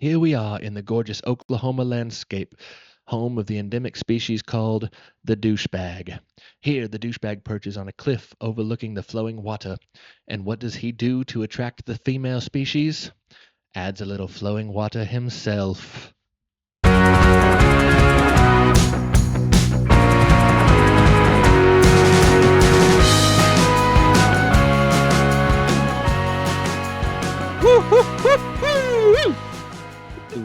Here we are in the gorgeous Oklahoma landscape, home of the endemic species called the douchebag. Here, the douchebag perches on a cliff overlooking the flowing water. And what does he do to attract the female species? Adds a little flowing water himself.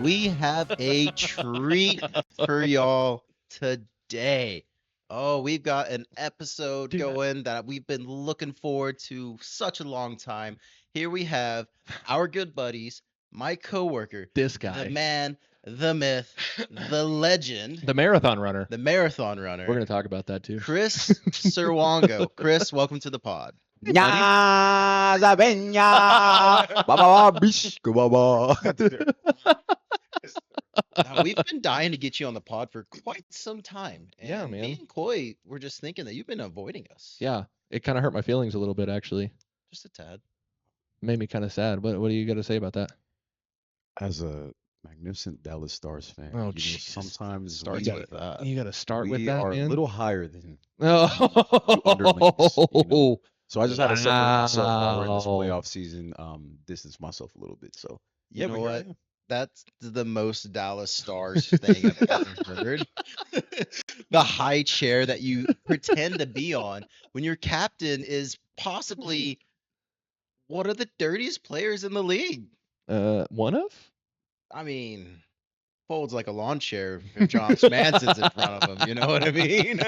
We have a treat for y'all today. Oh, we've got an episode Dude. going that we've been looking forward to such a long time. Here we have our good buddies, my coworker, This the guy, man, the myth, the legend, the marathon runner. the marathon We're runner, going to talk about that too. Chris Serwango. Chris, welcome to the pod. Nya Zabenya Baba Bish Baba. Now, we've been dying to get you on the pod for quite some time. Yeah, And man. me and Coy were just thinking that you've been avoiding us. Yeah, it kind of hurt my feelings a little bit, actually. Just a tad. Made me kind of sad. What do you got to say about that? As a magnificent Dallas Stars fan, Oh, you know, Jesus. sometimes Starts we, with that. You got to start with we that, are man. a little higher than Oh, underlings, you know. So I just had to separate myself while we're in this Wow. playoff season, distance myself a little bit. So You know but here I what? am. That's the most Dallas Stars thing I've ever heard. The high chair that you pretend to be on when your captain is possibly one of the dirtiest players in the league. One of? I mean, folds like a lawn chair if John Manson's in front of him. You know what I mean?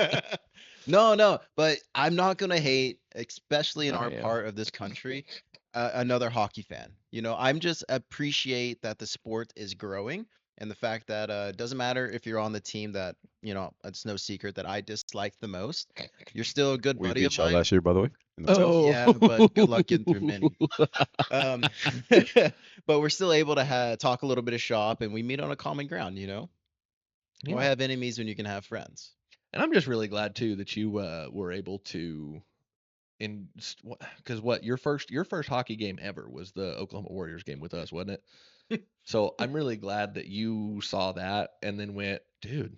No, but I'm not gonna hate, especially in I our am. part of this country, another hockey fan. You know, I'm just appreciate that the sport is growing and the fact that it doesn't matter if you're on the team that, it's no secret that I dislike the most. You're still a good We buddy of beat y'all mine. last year, by the way. In the playoffs. Oh, Yeah, but good luck getting through many. Um, but we're still able to talk a little bit of shop, and we meet on a common ground. Why Yeah. have enemies when you can have friends? And I'm just really glad too that you were able to, because your first hockey game ever was the Oklahoma Warriors game with us, wasn't it? So I'm really glad that you saw that and then went, dude,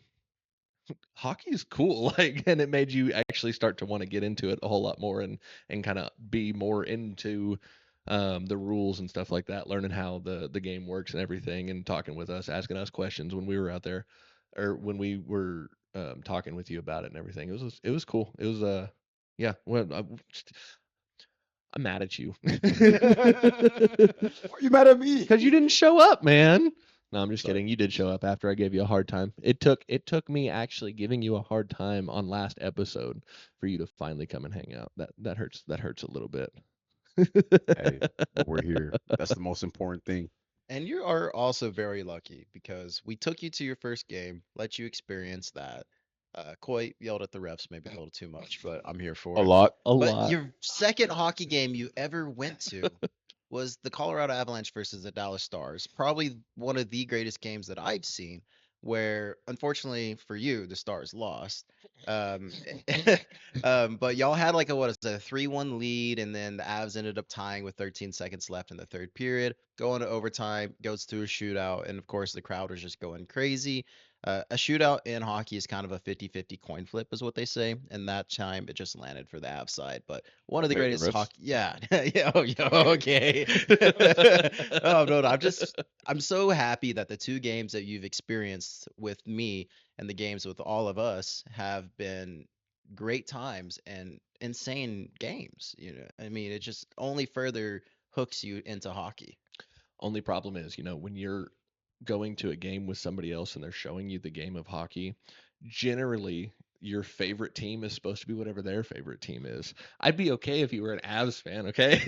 hockey is cool, like, and it made you actually start to want to get into it a whole lot more and kind of be more into the rules and stuff like that, learning how the game works and everything, and talking with us, asking us questions when we were out there, or when we were talking with you about it and everything. It was cool. It was yeah. Well, I'm mad at you Why are you mad at me? because you didn't show up, man. No, I'm just Sorry. kidding. You did show up after I gave you a hard time. It took me actually giving you a hard time on last episode for you to finally come and hang out. That hurts. That hurts a little bit. Hey, but we're here. That's the most important thing. And you are also very lucky because we took you to your first game, let you experience that. Coy yelled at the refs maybe a little too much, but I'm here for A it. lot. A But lot. your second hockey game you ever went to was the Colorado Avalanche versus the Dallas Stars. Probably one of the greatest games that I've seen, where unfortunately for you, the Stars lost. Um, but y'all had like a 3-1 lead, and then the Avs ended up tying with 13 seconds left in the third period. Going to overtime, goes to a shootout, and of course the crowd was just going crazy. A shootout in hockey is kind of a 50-50 coin flip, is what they say. And that time it just landed for the Avs side. But one of the Very greatest nervous. hockey. Yeah. Yeah. Oh, yeah. Okay. Oh, no. I'm so happy that the two games that you've experienced with me and the games with all of us have been great times and insane games. I mean, it just only further hooks you into hockey. Only problem is, when you're going to a game with somebody else and they're showing you the game of hockey, generally your favorite team is supposed to be whatever their favorite team is. I'd be okay if you were an Avs fan, okay?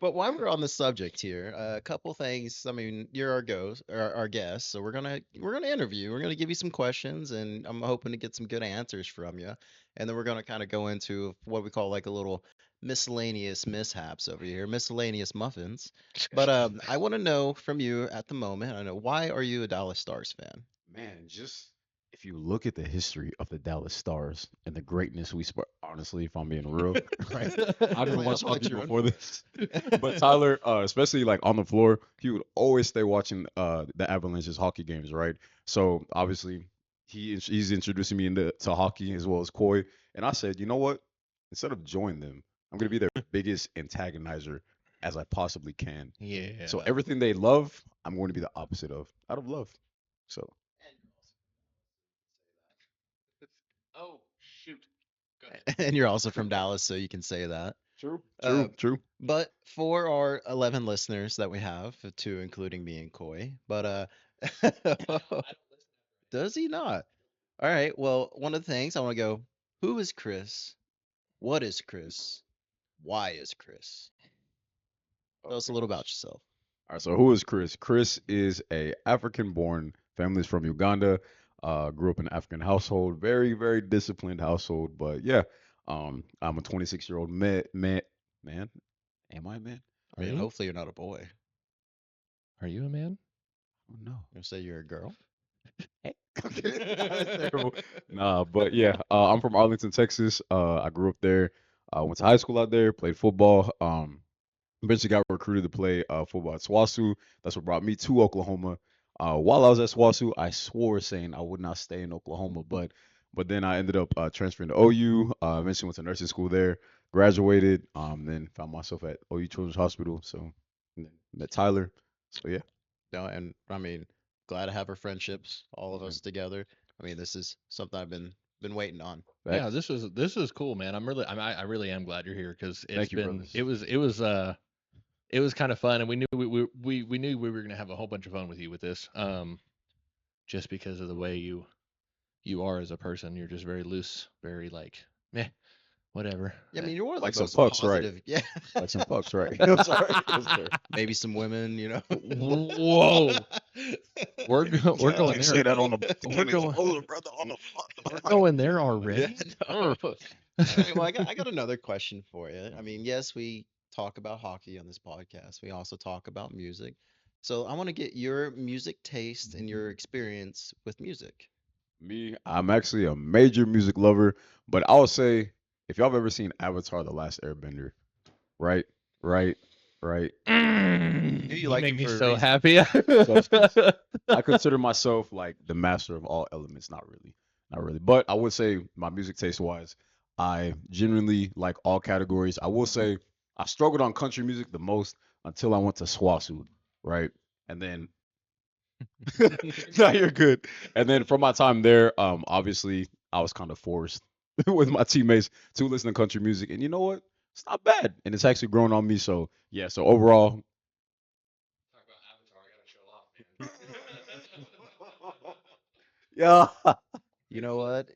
But while we're on the subject here, a couple things. I mean, you're our guest, so we're gonna interview. We're gonna give you some questions, and I'm hoping to get some good answers from you. And then we're gonna kind of go into what we call like a little miscellaneous mishaps over here, miscellaneous muffins. But I want to know from you at the moment. I know, why are you a Dallas Stars fan? Man, just if you look at the history of the Dallas Stars and the greatness honestly, if I'm being real, right? I didn't Like, watch that's what hockey you're before in this, but Tyler, especially like on the floor, he would always stay watching the Avalanche's hockey games, right? So obviously, he's introducing me into hockey as well as Koi, and I said, you know what? Instead of joining them, I'm gonna be their biggest antagonizer as I possibly can. So Yeah. everything they love, I'm going to be the opposite of, out of love. So Oh shoot. Go ahead. and you're also from Dallas, so you can say that. true, Uh, true. but for our 11 listeners that we have, two including me and Koi, but does he not? All right. Well, one of the things I want to go, who is Chris? What is Chris? Why is Chris? Tell us a little about yourself. All right, so who is Chris? Chris is a African-born, family's from Uganda. Grew up in an African household, very, very disciplined household. But yeah, I'm a 26-year-old man. Am I a man? I Are mean, you? hopefully you're not a boy. Are you a man? Oh no. You say you're a girl? Okay, that's terrible. Nah, but yeah, I'm from Arlington, Texas. I grew up there. Went to high school out there. Played football. Eventually got recruited to play football at SWASU. That's what brought me to Oklahoma. While I was at SWASU, I swore saying I would not stay in Oklahoma, but then I ended up transferring to OU. Eventually went to nursing school there, graduated. Then found myself at OU Children's Hospital. So and then met Tyler. So yeah, No, and I mean, glad to have our friendships, all of Mhm. us together. I mean, this is something I've been waiting on. Yeah, Facts. this is cool, man. I really am glad you're here because Thank you, brothers. it was kind of fun, and we knew we knew we were gonna have a whole bunch of fun with you with this. Just because of the way you are as a person, you're just very loose, very like meh, whatever. Yeah, I mean, you're one of the Like some most fucks, right? positive. Yeah, Like some fucks, right? I'm sorry. Yes, sir. maybe some women, you know. Whoa, we're going there. Say that on the We're going brother, on the we're going there Yeah, already. no. All right, well, I got another question for you. I mean, yes, we talk about hockey on this podcast. We also talk about music. So I want to get your music taste and your experience with music. Me, I'm actually a major music lover, but I would say if y'all have ever seen Avatar: The Last Airbender, right, right, right. Knew you You liked make him me for a so reason. happy. Substance. I consider myself like the master of all elements. Not really, not really. But I would say my music taste wise, I genuinely like all categories. I will say I struggled on country music the most until I went to SWASU, right? And then no, you're good. And then from my time there, obviously I was kind of forced with my teammates to listen to country music, and you know what? It's not bad, and it's actually grown on me. So yeah. So overall, Talk about Avatar, I gotta show off, man. yeah. You know what?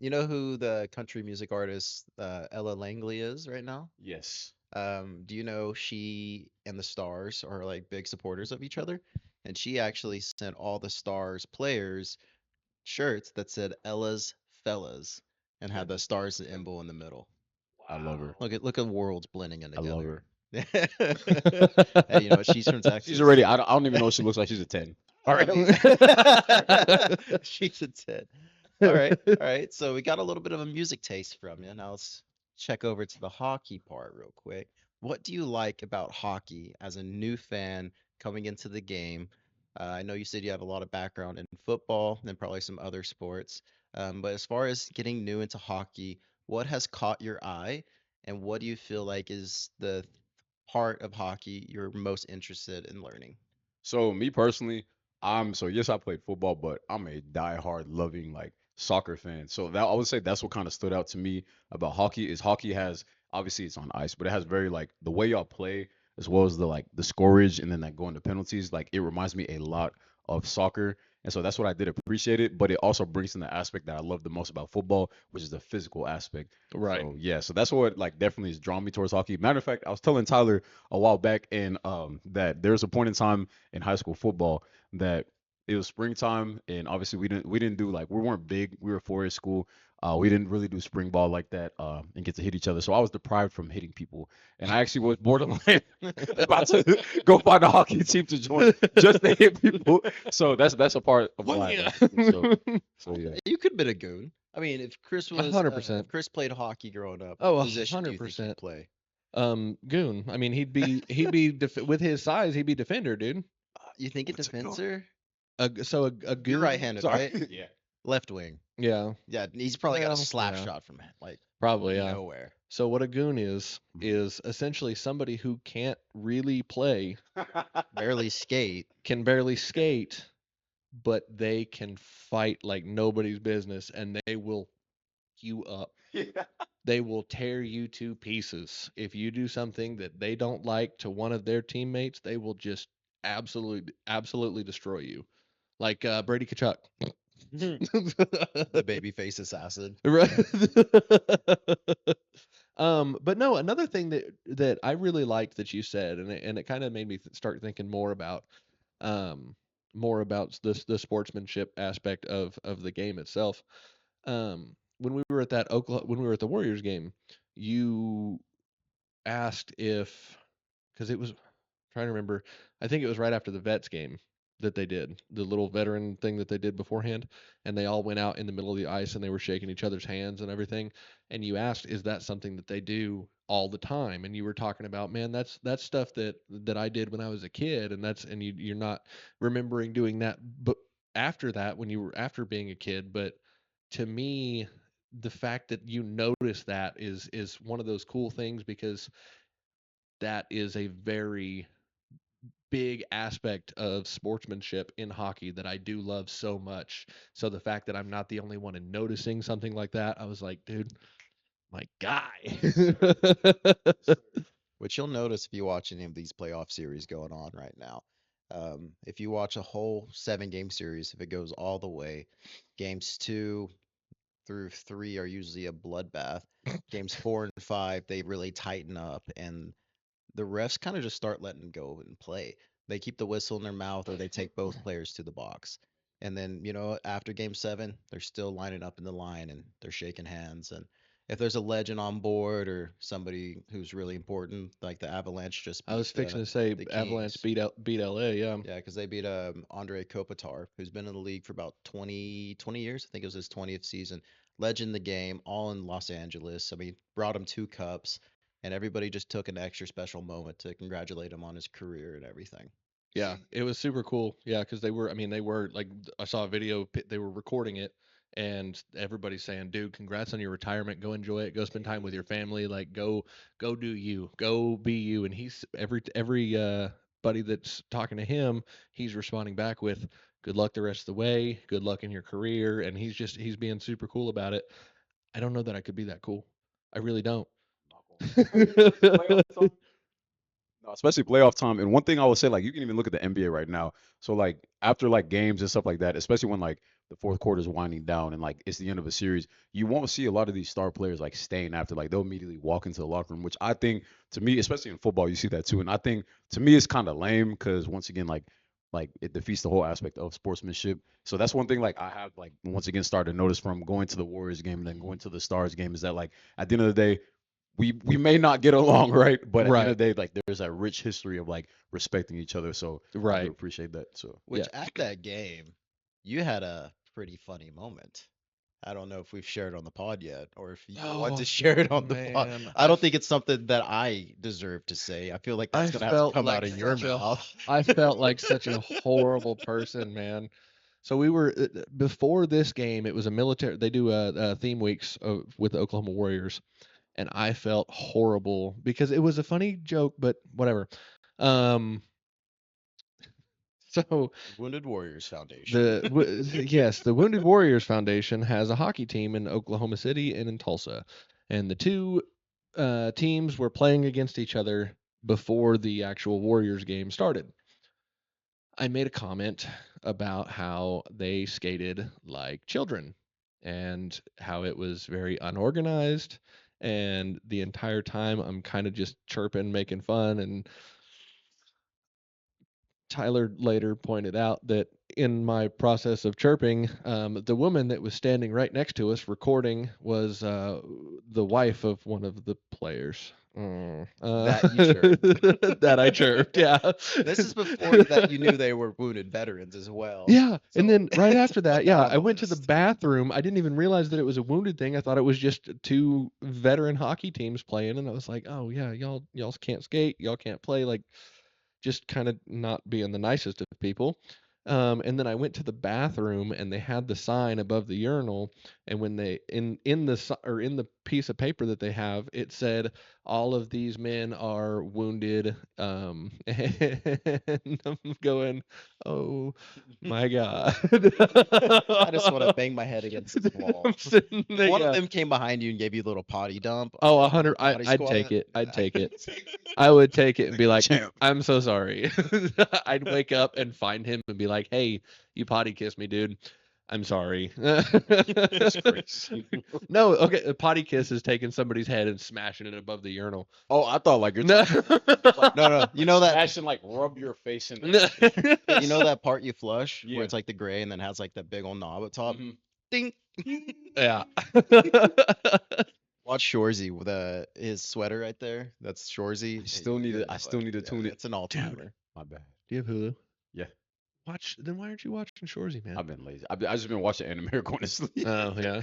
You know who the country music artist Ella Langley is right now? Yes. Do you know she and the Stars are like big supporters of each other? And she actually sent all the Stars players shirts that said Ella's Fellas and had the Stars symbol in the middle. I love her. Look at worlds blending in I love together. her. Hey, you know what? She's from She's Texas. already. I don't even know if she looks like she's a 10. All right. She's a 10. All right. All right. So we got a little bit of a music taste from you. Now let's check over to the hockey part real quick. What do you like about hockey as a new fan coming into the game? I know you said you have a lot of background in football and probably some other sports. But as far as getting new into hockey, what has caught your eye and what do you feel like is the part of hockey you're most interested in learning? So me personally, yes, I played football, but I'm a diehard loving like soccer fan. So that I would say that's what kind of stood out to me about hockey is hockey has obviously it's on ice, but it has very like the way y'all play as well as the like the scorage and then like going to penalties. Like it reminds me a lot of soccer. And so that's what I did appreciate it, but it also brings in the aspect that I love the most about football, which is the physical aspect. Right. So yeah, so that's what like definitely has drawn me towards hockey. Matter of fact, I was telling Tyler a while back and that there's a point in time in high school football that it was springtime, and obviously we didn't do like we weren't big. We were 4A school. We didn't really do spring ball like that and get to hit each other. So I was deprived from hitting people, and I actually was borderline about to go find a hockey team to join just to hit people. So that's a part of Well, why. yeah. So yeah. You could have been a goon. I mean, if Chris was 100%. if Chris played hockey growing up, Oh, what position do you think 100%. he'd play? Goon. I mean, with his size, he'd be defender, dude. You think a What's it called? defenser? A You're goon. right-handed, Sorry. right? Yeah. Left wing. Yeah, Yeah, he's probably got a Well, slap yeah. shot from like probably. Yeah. nowhere. So what a goon Mhm. is essentially somebody who can't really play, Barely skate. can barely skate, but they can fight like nobody's business, and they will you up. Yeah. They will tear you to pieces. If you do something that they don't like to one of their teammates, they will just absolutely destroy you. Like Brady Kachuk. The babyface assassin. Right. But no, another thing that I really liked that you said, and it kind of made me start thinking um, more about the sportsmanship aspect of the game itself. When we were at when we were at the Warriors game, you asked if, because it was trying to remember, I think it was right after the Vets game that they did the little veteran thing that they did beforehand, and they all went out in the middle of the ice and they were shaking each other's hands and everything. And you asked, is that something that they do all the time? And you were talking about, man, that's stuff that I did when I was a kid, and you're not remembering doing that, but after that, when you were after being a kid. But to me, the fact that you notice that is one of those cool things, because that is a very big aspect of sportsmanship in hockey that I do love so much. So the fact that I'm not the only one in noticing something like that, I was like, dude, my guy. Which you'll notice if you watch any of these playoff series going on right now. If you watch a whole 7 game series, if it goes all the way, games 2 through 3 are usually a bloodbath. Games 4 and 5, they really tighten up, and the refs kind of just start letting them go and play. They keep the whistle in their mouth or they take both players to the box. And then, after game 7, they're still lining up in the line and they're shaking hands. And if there's a legend on board or somebody who's really important, like the Avalanche just I was beat fixing to say the Avalanche Kings. beat LA, yeah. Yeah, because they beat Andre Kopitar, who's been in the league for about 20 years. I think it was his 20th season. Legend in the game, all in Los Angeles. I mean, brought him 2 cups, and everybody just took an extra special moment to congratulate him on his career and everything. Yeah, it was super cool. Yeah, because I mean, they were like, I saw a video, they were recording it, and everybody's saying, dude, congrats on your retirement. Go enjoy it. Go spend time with your family. Like, go do you. Go be you. And he's every buddy that's talking to him, he's responding back with, good luck the rest of the way. Good luck in your career. And he's being super cool about it. I don't know that I could be that cool. I really don't. Playoff time. No, especially playoff time. And one thing I would say, like, you can even look at the NBA right now. So, like, after like games and stuff like that, especially when like the fourth quarter is winding down and like it's the end of a series, you won't see a lot of these star players like staying after. Like, they'll immediately walk into the locker room, which I think, to me, especially in football, you see that too. And I think to me, it's kind of lame because once again, like it defeats the whole aspect of sportsmanship. So that's one thing like I have like once again started to notice from going to the Warriors game and then going to the Stars game is that like at the end of the day, we may not get along, right? But at the end Right. of the day, like there's a rich history of like respecting each other. So I do Right. appreciate that. So Which Yeah. at that game, you had a pretty funny moment. I don't know if we've shared on the pod yet, or if you want to Oh, share it on the pod. man. I don't think it's something that I deserve to say. I feel like I that's gonna have to felt come out like of your such a mouth. I felt like such a horrible person, man. So we were before this game. It was a military. They do theme weeks with the Oklahoma Warriors, and I felt horrible because it was a funny joke, but whatever. Um, so Wounded Warriors Foundation. yes, the Wounded Warriors Foundation has a hockey team in Oklahoma City and in Tulsa, and the two teams were playing against each other before the actual Warriors game started. I made a comment about how they skated like children and how it was very unorganized. And the entire time I'm kind of just chirping, making fun. And Tyler later pointed out that in my process of chirping, the woman that was standing right next to us recording was the wife of one of the players. That you chirped. That I chirped, yeah. This is before that you knew they were wounded veterans as well. Yeah, So and then right after that, yeah, on I the went to the list. bathroom. I didn't even realize that it was a wounded thing. I thought it was just two veteran hockey teams playing, and I was like, "Oh yeah, y'all can't skate, y'all can't play." Like, just kind of not being the nicest of people. And then I went to the bathroom, and they had the sign above the urinal, and when they in the piece of paper that they have, it said all of these men are wounded. And I'm going, oh my god! I just want to bang my head against the wall. I'm sitting there, One yeah. of them came behind you and gave you a little potty dump. Oh, or a 100. potty I'd take squat. it. I'd take it. I would take it and be like, Champ. I'm so sorry. I'd wake up and find him and be like, hey, you potty kissed me, dude. I'm sorry. That's crazy. No, okay. A potty kiss is taking somebody's head and smashing it above the urinal. Oh, I thought like you're No. No, you know that smashing, like rub your face in. you know that part you flush Yeah. where it's like the gray and then has like that big old knob at top. Mhm. Ding. Yeah. Watch Shorzy with his sweater right there. That's Shorzy. I still need to tune it. It's an all timer. My bad. Do you have Hulu? Yeah. Then why aren't you watching Shorzy, man? I've been lazy. I just been watching anime going to sleep. Oh, yeah.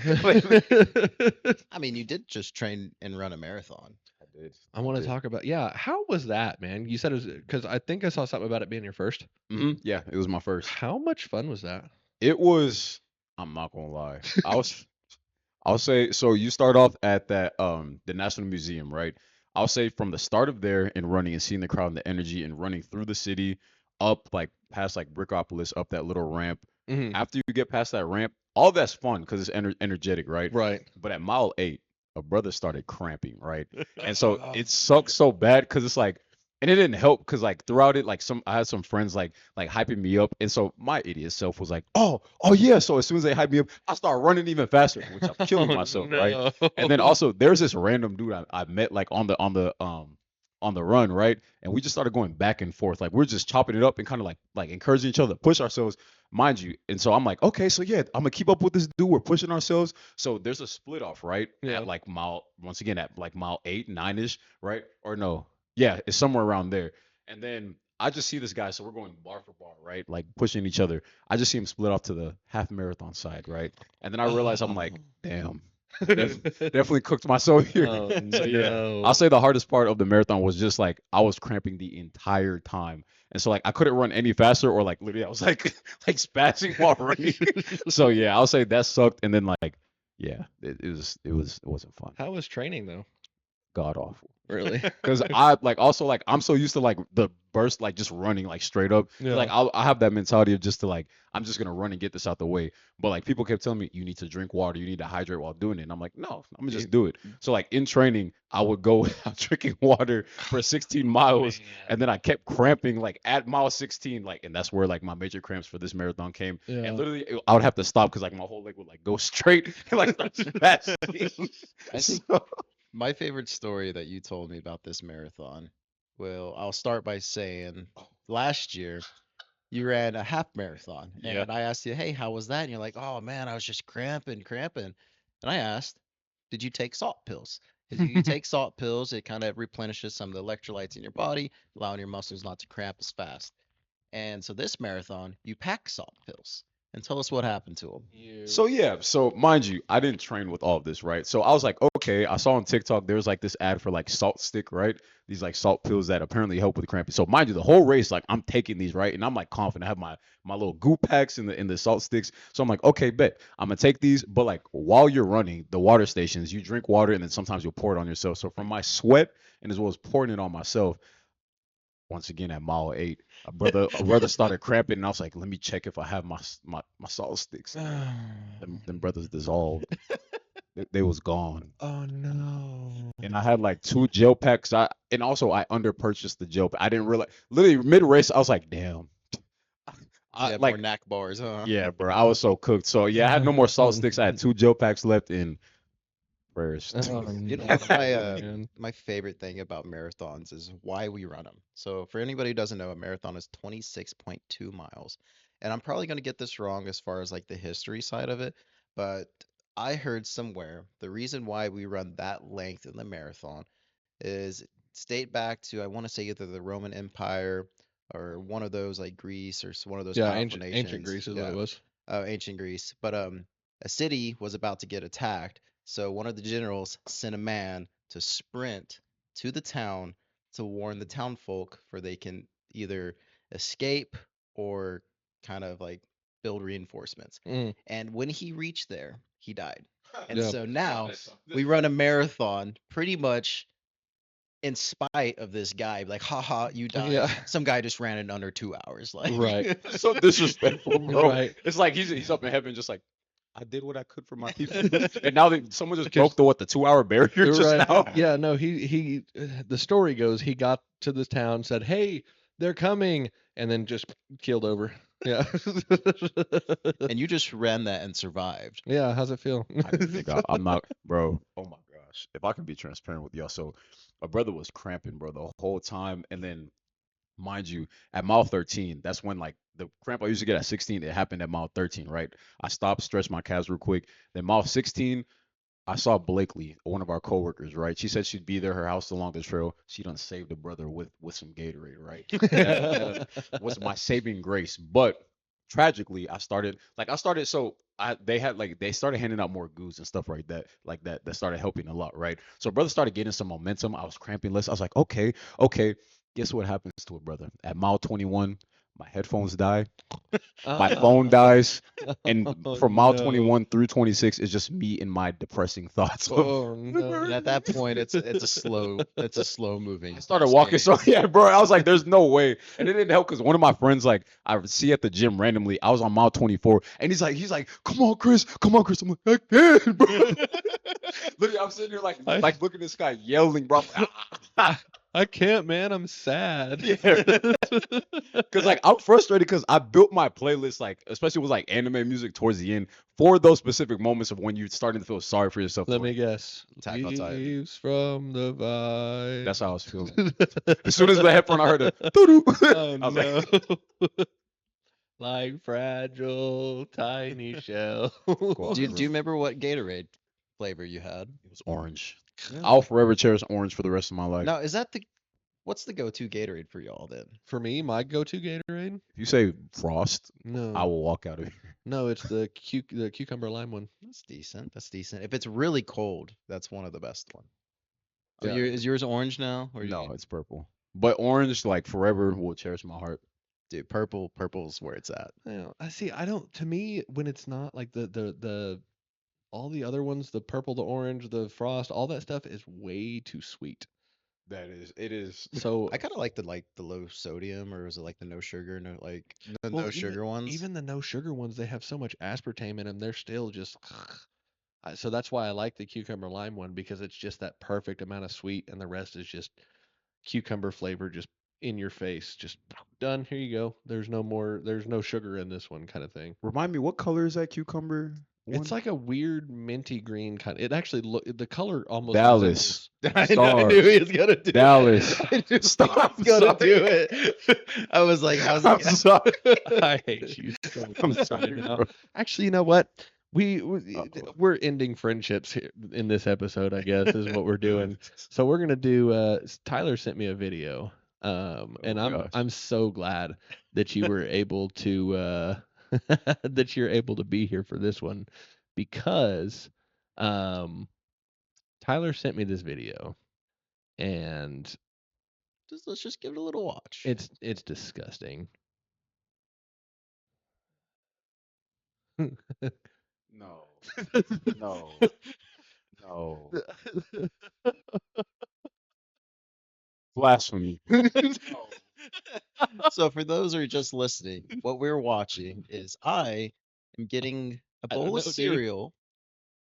I mean, you did just train and run a marathon. I did. I want to talk about, yeah. How was that, man? You said it was because I think I saw something about it being your first. Yeah, it was my first. How much fun was that? It was. I'm not gonna lie. I'll say so. You start off at that the National Museum, right? I'll say from the start of there and running and seeing the crowd and the energy and running through the city, up like past like Brickopolis, up that little ramp. Mhm. After you get past that ramp, all that's fun because it's energetic, right? Right. But at mile 8, a brother started cramping, right? And so it sucked so bad because it's like, and it didn't help because like throughout it, like I had some friends like hyping me up, and so my idiot self was like, oh yeah. So as soon as they hype me up, I start running even faster, which I'm killing myself, right? And then also there's this random dude I met like on the run, right? And we just started going back and forth, like we're just chopping it up and kind of like encouraging each other to push ourselves, mind you. And so I'm like, okay, so yeah, I'm gonna keep up with this dude. We're pushing ourselves. So there's a split off, right? Yeah. At like once again at like mile 8, 9ish, right? Or no, yeah, it's somewhere around there. And then I just see this guy, so we're going bar for bar, right? Like pushing each other. I just see him split off to the half marathon side, right? And then I realize I'm like, damn, definitely cooked myself here. Oh, So yeah, no. I'll say the hardest part of the marathon was just like I was cramping the entire time, and so like I couldn't run any faster, or like literally I was like like spazzing while running. So yeah, I'll say that sucked, and then like yeah, it wasn't fun. How was training though? God awful. Really? Because I like also like I'm so used to like the burst, like just running like straight up. Yeah. Like I have that mentality of just to like I'm just gonna run and get this out the way. But like people kept telling me you need to drink water, you need to hydrate while doing it. And I'm like, no, I'm gonna just do it. So like in training, I would go without drinking water for 16 miles, and then I kept cramping like at mile 16, like, and that's where like my major cramps for this marathon came. Yeah. And literally I would have to stop because like my whole leg would like go straight and like start spasming. I think So- my favorite story that you told me about this marathon, well, I'll start by saying last year you ran a half marathon. Yeah. And I asked you, hey, how was that? And you're like, oh man, I was just cramping. And I asked, did you take salt pills? If you take salt pills, it kind of replenishes some of the electrolytes in your body, allowing your muscles not to cramp as fast. And so this marathon, you pack salt pills. And tell us what happened to them. So yeah, so mind you, I didn't train with all of this, right? So I was like, okay, I saw on TikTok there was like this ad for like salt stick, right? These like salt pills that apparently help with cramping. So mind you, the whole race, like I'm taking these, right? And I'm like confident. I have my little goop packs in the salt sticks. So I'm like, okay, bet I'm gonna take these. But like while you're running, the water stations, you drink water and then sometimes you'll pour it on yourself. So from my sweat and as well as pouring it on myself, once again at mile 8, a brother started cramping, and I was like, let me check if I have my salt sticks. Them brothers dissolved. They was gone. Oh no. And I had like 2 gel packs. I under purchased the gel pack. I didn't realize, literally mid race, I was like, damn. You had like more knack bars, huh? yeah, bro, I was so cooked. So yeah, I had no more salt sticks. I had 2 gel packs left, and prayers. Oh, You know, no, my man. my favorite thing about marathons is why we run them. So for anybody who doesn't know, a marathon is 26.2 miles. And I'm probably going to get this wrong as far as like the history side of it, but I heard somewhere the reason why we run that length in the marathon is state back to I want to say either the Roman Empire or one of those like Greece or one of those Yeah, powerful ancient nations. Greece is what it Yeah, was. ancient Greece. But a city was about to get attacked, so one of the generals sent a man to sprint to the town to warn the town folk for they can either escape or kind of like build reinforcements. Mm, And when he reached there, he died. And yeah. so now we run a marathon pretty much in spite of this guy. Like, haha, you died. Yeah. Some guy just ran in under 2 hours. Like, Right. So disrespectful, bro. Right. It's like he's up in heaven, just like I did what I could for my people, and now that someone just Because broke the 2 hour barrier just right. now. Yeah, no, he the story goes he got to this town, said, "Hey, they're coming," and then just keeled over. Yeah. and you just ran that and survived. Yeah, how's it feel? I'm not, bro. Oh my gosh, if I can be transparent with y'all, so my brother was cramping, bro, the whole time, and then mind you, at mile 13, that's when like the cramp I used to get at 16, it happened at mile 13, right? I stopped, stretched my calves real quick. Then mile 16, I saw Blakely, one of our coworkers, right? She said she'd be there, her house along the trail. She done saved a brother with some Gatorade, right? That was my saving grace. But tragically, so they started handing out more goos and stuff like that started helping a lot, right? So brother started getting some momentum. I was cramping less. I was like, okay. Guess what happens to a brother? At mile 21, my headphones die, my phone dies, and Oh, from mile no. 21 through 26 is just me and my depressing thoughts of Oh no. And at that point, it's a slow moving. I started walking, so yeah, bro. I was like, "There's no way," and it didn't help because one of my friends, like, I would see at the gym randomly. I was on mile 24, and he's like, "Come on, Chris, come on, Chris." I'm like, "I can't, bro." Literally, I'm sitting here like, I, looking at this guy yelling, bro. I can't, man. I'm sad. Yeah, because like I'm frustrated because I built my playlist like, especially with like anime music towards the end for those specific moments of when you're starting to feel sorry for yourself. Let For me guess. Attack on Titan. Leaves from the vine. that's how I was feeling. As soon as the headphone, I heard a doo-doo. Oh I was no. like, Like fragile tiny shell. Do you remember what Gatorade flavor you had? it was orange. Yeah. I'll forever cherish orange for the rest of my life. Now, is that what's the go-to Gatorade for y'all then? For me, my go-to Gatorade? If you say Frost, I No. will walk out of here. No, it's the cucumber lime one. That's decent. That's decent. If it's really cold, that's one of the best one. So Yeah. is yours orange now, or No, it's purple. But orange, like forever, will cherish my heart. dude, purple's where it's at. Yeah, I see. I don't. To me, when it's not like the all the other ones, the purple, the orange, the frost, all that stuff is way too sweet. It is. So I kind of like the low sodium, or is it like the no sugar, the well, no sugar ones? even the no sugar ones, they have so much aspartame in them. They're still just. So that's why I like the cucumber lime one because it's just that perfect amount of sweet, and the rest is just cucumber flavor, just in your face, just done. Here you go. There's no more. There's no sugar in this one, kind of thing. Remind me, what color is that cucumber? It's one? like a weird minty green kind. It actually the color almost Dallas. resembles. I knew he was gonna do Dallas. it. I knew Stop. he was gonna Sorry. do it. I was like, I'm sorry. I hate you so I'm much sorry, right now. bro. Actually, you know what? We Uh-oh. we're ending friendships here in this episode, I guess, is what we're doing. So we're gonna do. Tyler sent me a video, and gosh. I'm so glad that you were able to that you're able to be here for this one because Tyler sent me this video, and let's just give it a little watch. it's disgusting. No. No. No. Blasphemy. No. So for those who are just listening, what we're watching is I am getting a I don't bowl of know, dude. cereal,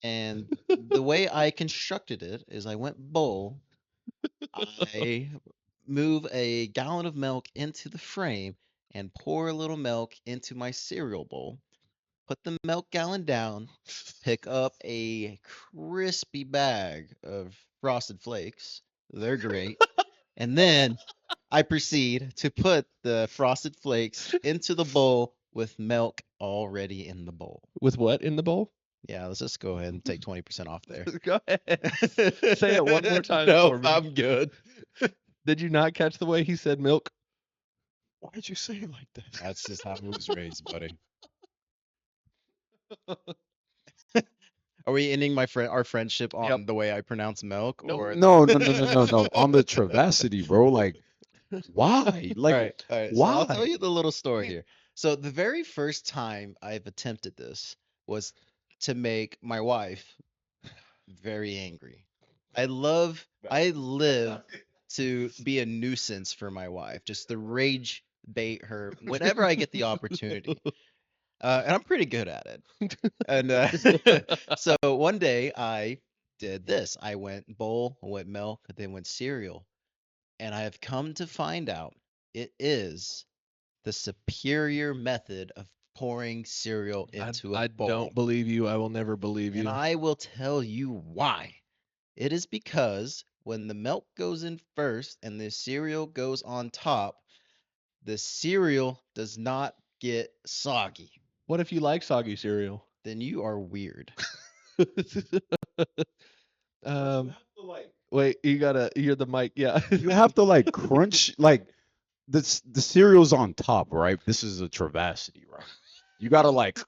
and the way I constructed it is I went bowl, I move a gallon of milk into the frame and pour a little milk into my cereal bowl. put the milk gallon down, pick up a crispy bag of Frosted Flakes. They're great. And then I proceed to put the Frosted Flakes into the bowl with milk already in the bowl. With what in the bowl? Yeah, let's just go ahead and take 20% off there. Go ahead. Say it one more time No, for me. I'm good. Did you not catch the way he said milk? Why'd you say it like that? That's just how I was raised, buddy. Are we ending our friendship on Yep. the way I pronounce milk? Nope. Or No. On the Travasity, bro. Like, why? Like, all right. So I'll tell why? you the little story here. So the very first time I've attempted this was to make my wife very angry. I live to be a nuisance for my wife, just to rage bait her whenever I get the opportunity. And I'm pretty good at it. And so one day I did this. I went bowl, I went milk, then went cereal. And I have come to find out it is the superior method of pouring cereal into a I bowl. don't believe you. I will never believe you. And I will tell you why. It is because when the milk goes in first and the cereal goes on top, the cereal does not get soggy. What if you like soggy cereal? Then you are weird. Wait, you're the mic. Yeah. You have to like crunch like the cereal's on top, right? This is a Travasity, right? You gotta like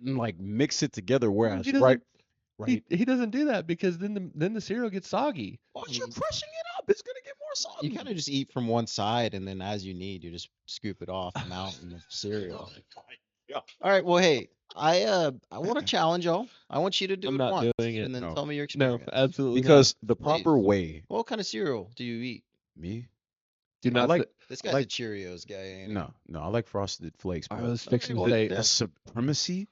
and like mix it together. Whereas, He doesn't- right. He doesn't do that because then the cereal gets soggy. Once you're crushing it up, it's gonna get more soggy. You kind of just eat from one side, and then as you need, you just scoop it off the mountain of cereal. Yeah. All right. Well, hey, I want to challenge y'all. I want you to do I'm it not once, doing it. and then No. tell me your No, experience. absolutely Because the Please. proper way, What kind of cereal do you eat? me, not. Do I not like- This guy's like- a Cheerios guy. Ain't he? no, I like Frosted Flakes. I But was fixing to well, say. yeah. the supremacy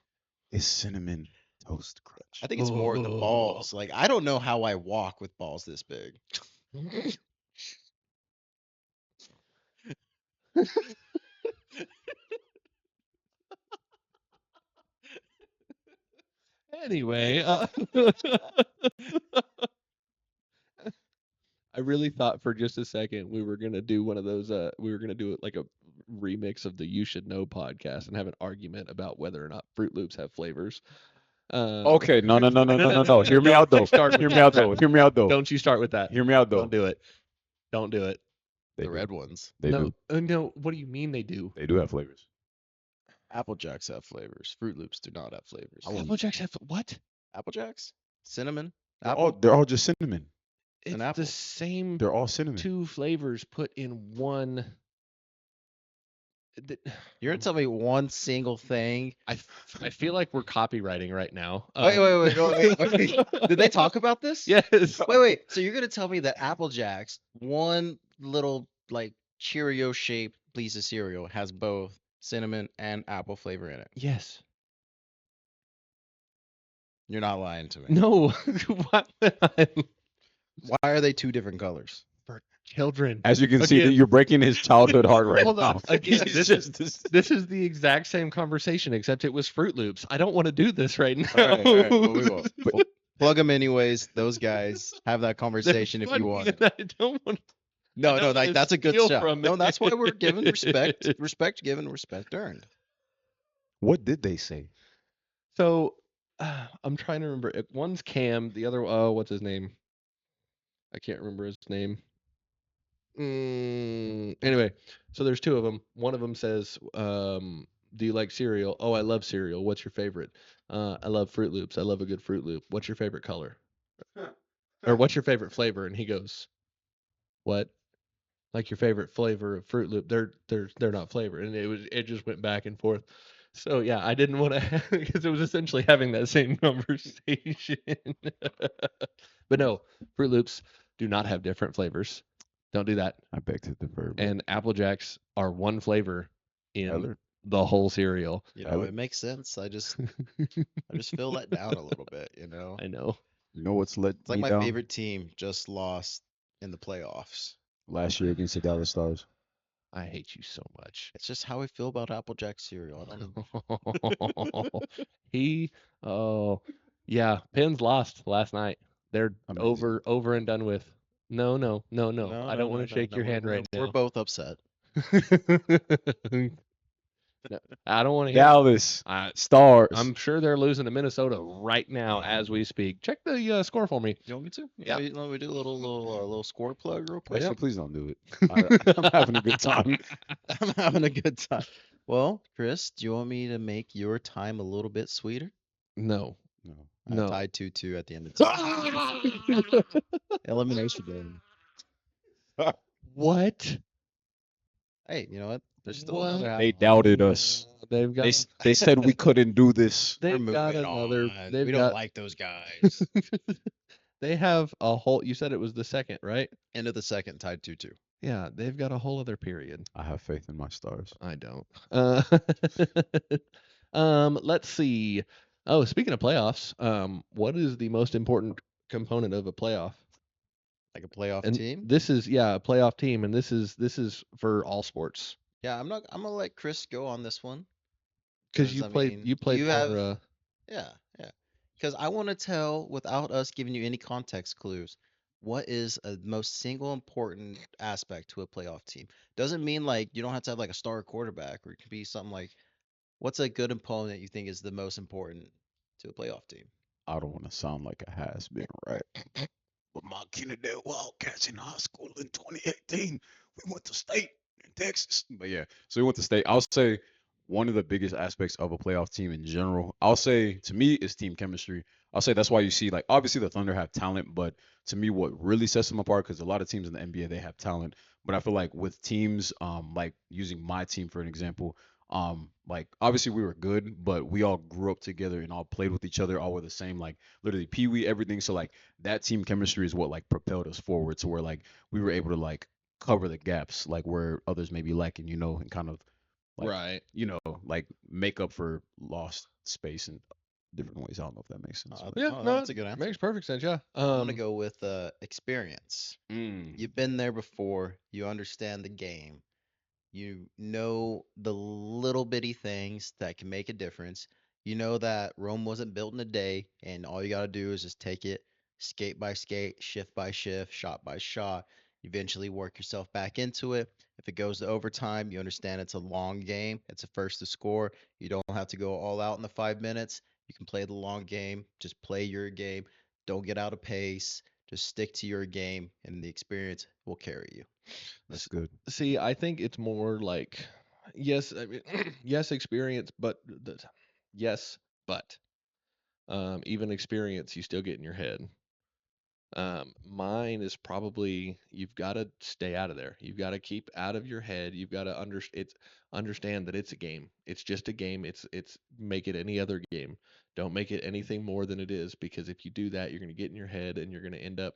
is cinnamon toast crunch. I think it's more the balls. Like I don't know how I walk with balls this big. Anyway, I really thought for just a second we were gonna do one of those. We were gonna do it like a remix of the "You Should Know" podcast and have an argument about whether or not Fruit Loops have flavors. Okay, no. Hear me Don't out though. start with Hear me that. out though. Hear me out though. Don't you start with that? Hear me out though. Don't do it. Don't do it. They The do. red ones. They no, do. no. What do you mean they do? They do have flavors. Apple Jacks have flavors. Fruit Loops do not have flavors. Apple Jacks have what? Apple Jacks? Cinnamon? They're Apple? all, they're all just cinnamon. It's An apple. the same They're all cinnamon. two flavors put in one. You're gonna tell me one single thing? I feel like we're copywriting right now. Wait. Did they talk about this? Yes. Wait. So you're gonna tell me that Apple Jacks, one little like Cheerio shaped piece of cereal, has both cinnamon and apple flavor in it? Yes. You're not lying to me. No. Why would I? Why are they two different colors? For children. As you can see, Again. that you're breaking his childhood heart right Hold on. now. Again, He's this is the exact same conversation, except it was Fruit Loops. I don't want to do this right now. All right, well, we will. Well, plug them anyways. Those guys have that conversation if you want. I don't want. No, don't like wanna that's a good steal shout. from No, it. that's why we're giving respect. Respect given, respect earned. What did they say? So I'm trying to remember. One's Cam, the other what's his name? I can't remember his name. Anyway, so there's two of them. One of them says, "Do you like cereal?" "Oh, I love cereal. What's your favorite?" "I love Fruit Loops. I love a good Fruit Loop. What's your favorite color?" Or what's your favorite flavor? And he goes, "What? Like your favorite flavor of Fruit Loop? They're not flavored." And it just went back and forth. So yeah, I didn't want to because it was essentially having that same conversation. But no, Fruit Loops do not have different flavors. Don't do that. I beg to differ. but And Apple Jacks are one flavor in Tyler, the whole cereal. You I know, would- it makes sense. I just feel let down a little bit. You know, I know. you know what's let it's like me my down? favorite team just lost in the playoffs. Last year against the Dallas Stars. I hate you so much. It's just how I feel about Applejack cereal. I don't know. He, oh, yeah. Penn's lost last night. They're Amazing. over and done with. No, no, no, no. No, I no, don't want no, to no, shake no. your hand right We're now. both upset. No, I don't want to hear it. Dallas I, Stars. I'm sure they're losing to Minnesota right now as we speak. Check the score for me. You want me to? Yeah. Let me do a little score plug real quick. Actually, please don't do it. I'm having a good time. I'm having a good time. Well, Chris, do you want me to make your time a little bit sweeter? No, No. no. Tied 2-2 at the end of the elimination game. What? Hey, you know what? There's still What? another half. They doubted us. They've got. They said we couldn't do this. We're They've got moving another. on. They've We got. don't like those guys. They have a whole. You said it was the second, right? End of the second, tied 2-2. Yeah, they've got a whole other period. I have faith in my Stars. I don't. Let's see. Oh, speaking of playoffs, what is the most important component of a playoff? Like a playoff And team. this is a playoff team, and this is for all sports. Yeah, I'm gonna let Chris go on this one. Because you I played mean, you played you for have yeah. Because I want to tell, without us giving you any context clues, what is a most single important aspect to a playoff team. Doesn't mean like you don't have to have like a star quarterback, or it could be something like, what's a good opponent you think is the most important to a playoff team? I don't want to sound like a has been, right? But my Kennedale Wildcats in high school in 2018, we went to state in Texas. But yeah, so we went to state. I'll say one of the biggest aspects of a playoff team in general, I'll say to me is team chemistry. I'll say that's why you see like obviously the Thunder have talent, but to me what really sets them apart because a lot of teams in the NBA they have talent, but I feel like with teams like using my team for an example, like obviously we were good, but we all grew up together and all played with each other, all were the same, like literally pee wee everything. So like that team chemistry is what like propelled us forward to where like we were able to like cover the gaps like where others may be lacking, and kind of like right. like make up for lost space in different ways. I don't know if that makes sense. But Yeah, Oh, no, that's a good answer. makes perfect sense. Yeah. I'm gonna go with experience. mm, You've been there before. You understand the game. You know the little bitty things that can make a difference. You know that Rome wasn't built in a day, and all you got to do is just take it skate by skate, shift by shift, shot by shot. Eventually work yourself back into it. If it goes to overtime, you understand it's a long game. It's a first to score. You don't have to go all out in the 5 minutes. You can play the long game. Just play your game. Don't get out of pace. Just stick to your game, and the experience will carry you. that's good. See, I think it's more like, yes, I mean, yes, experience, but yes, but even experience, you still get in your head. Mine is probably you've got to stay out of there. You've got to keep out of your head. You've got to understand that it's a game. It's just a game. It's make it any other game. Don't make it anything more than it is because if you do that, you're going to get in your head and you're going to end up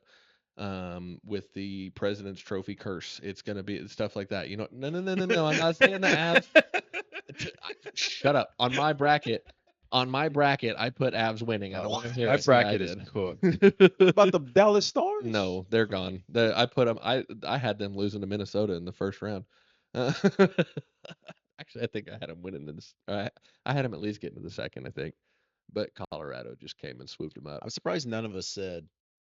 with the President's Trophy curse. It's going to be stuff like that. No, no, no, no, no. I'm not saying the Avs. Shut up. On my bracket, I put Avs winning. I don't want to hear My it. Say I bracket is did. cooked. What about the Dallas Stars? No, they're gone. I put them. I had them losing to Minnesota in the first round. Actually, I think I had them winning this. I had them at least getting to the second. I think, but Colorado just came and swooped them up. I'm surprised none of us said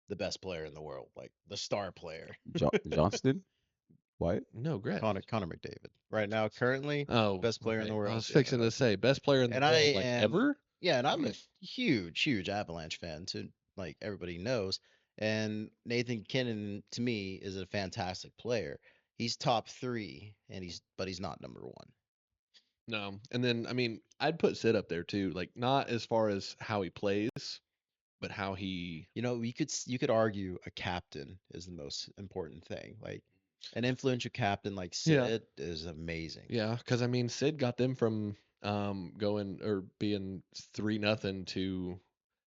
the best player in the world, like the star player, Johnston? White? No, Gret. Connor McDavid. Right now, currently, Oh, best player in the okay. world. I was Yeah, fixing to say best player in the and world, I like am, ever. yeah, and I'm a huge Avalanche fan, too, like everybody knows. And Nathan McKinnon, to me, is a fantastic player. He's top three, but he's not number one. No, and then I mean, I'd put Sid up there too. Like not as far as how he plays, but how he. You know, you could argue a captain is the most important thing. Like an influential captain like Yeah. Sid is amazing. Yeah, because I mean, Sid got them from going or being 3-0 to,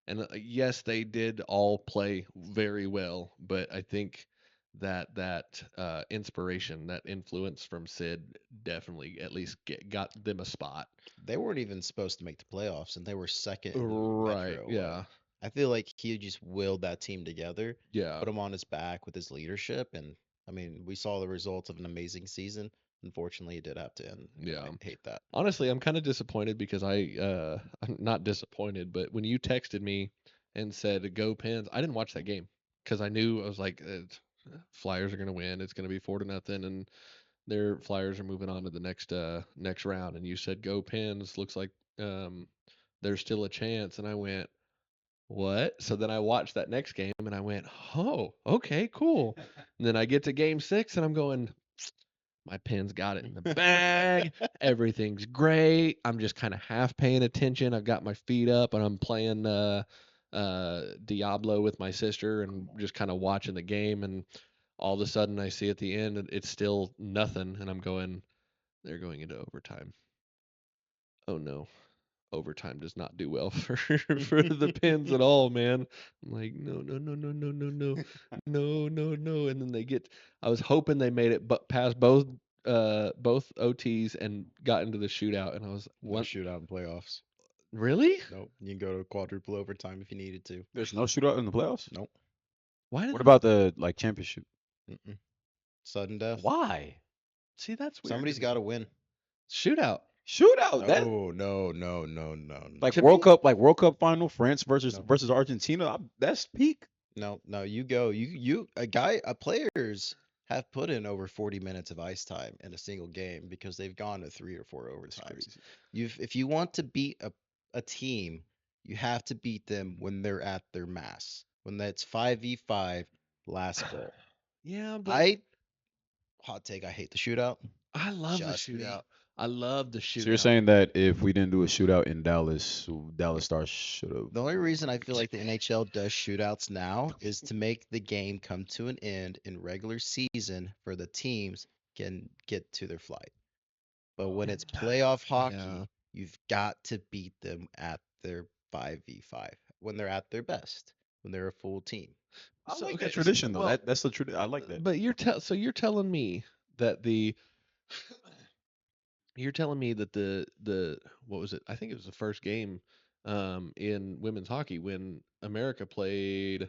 and yes, they did all play very well, but I think that inspiration, that influence from Sid definitely at least got them a spot. They weren't even supposed to make the playoffs, and they were second in the Right. Metro. Yeah. I feel like he just willed that team together, Yeah. put him on his back with his leadership, and I mean, we saw the results of an amazing season, Unfortunately, it did have to end. And Yeah. I hate that. Honestly, I'm kind of disappointed because I'm not disappointed, but when you texted me and said go Pens, I didn't watch that game because I knew I was like Flyers are gonna win. It's gonna be 4-0, and their Flyers are moving on to the next round. And you said go Pens. Looks like um there's still a chance, and I went what? So then I watched that next game and I went, oh, okay, cool. And then I get to game 6 and I'm going, my Pens got it in the bag. Everything's great. I'm just kind of half paying attention. I've got my feet up and I'm playing Diablo with my sister and just kind of watching the game. And all of a sudden, I see at the end it's still nothing, and I'm going, they're going into overtime. Oh no, overtime does not do well for the Pens at all, man. I'm like, no, no, no, no, no, no, no, no, no, no. And then they get. I was hoping they made it, but past both OTs and got into the shootout. And I was, No what? shootout in playoffs. Really? Nope. You can go to quadruple overtime if you needed to. There's no shootout in the playoffs. Nope. Why did What they about the like championship? Mm-mm. Sudden death. Why see? That's weird. Somebody's got to win. Shootout. shootout? That No, no, no, no, no, like To World me- Cup, like World Cup final, France versus No. versus Argentina. That's peak. no, no. You go. Players have put in over 40 minutes of ice time in a single game because they've gone to 3 or 4 That's overtimes. crazy. If you want to beat a team, you have to beat them when they're at their mass. When that's 5v5 last ball. Yeah, but I hot take. I hate the shootout. I love the Just me. shootout. I love the shootout. So you're saying that if we didn't do a shootout in Dallas, Dallas Stars should have. The only reason I feel like the NHL does shootouts now is to make the game come to an end in regular season for the teams can get to their flight. But when it's playoff hockey, Yeah. you've got to beat them at their 5v5 when they're at their best, when they're a full team. I So, like okay, that so- tradition though. well, That's the tradition. I like that. But you're telling me that you're telling me that the what was it? I think it was the first game in women's hockey when America played.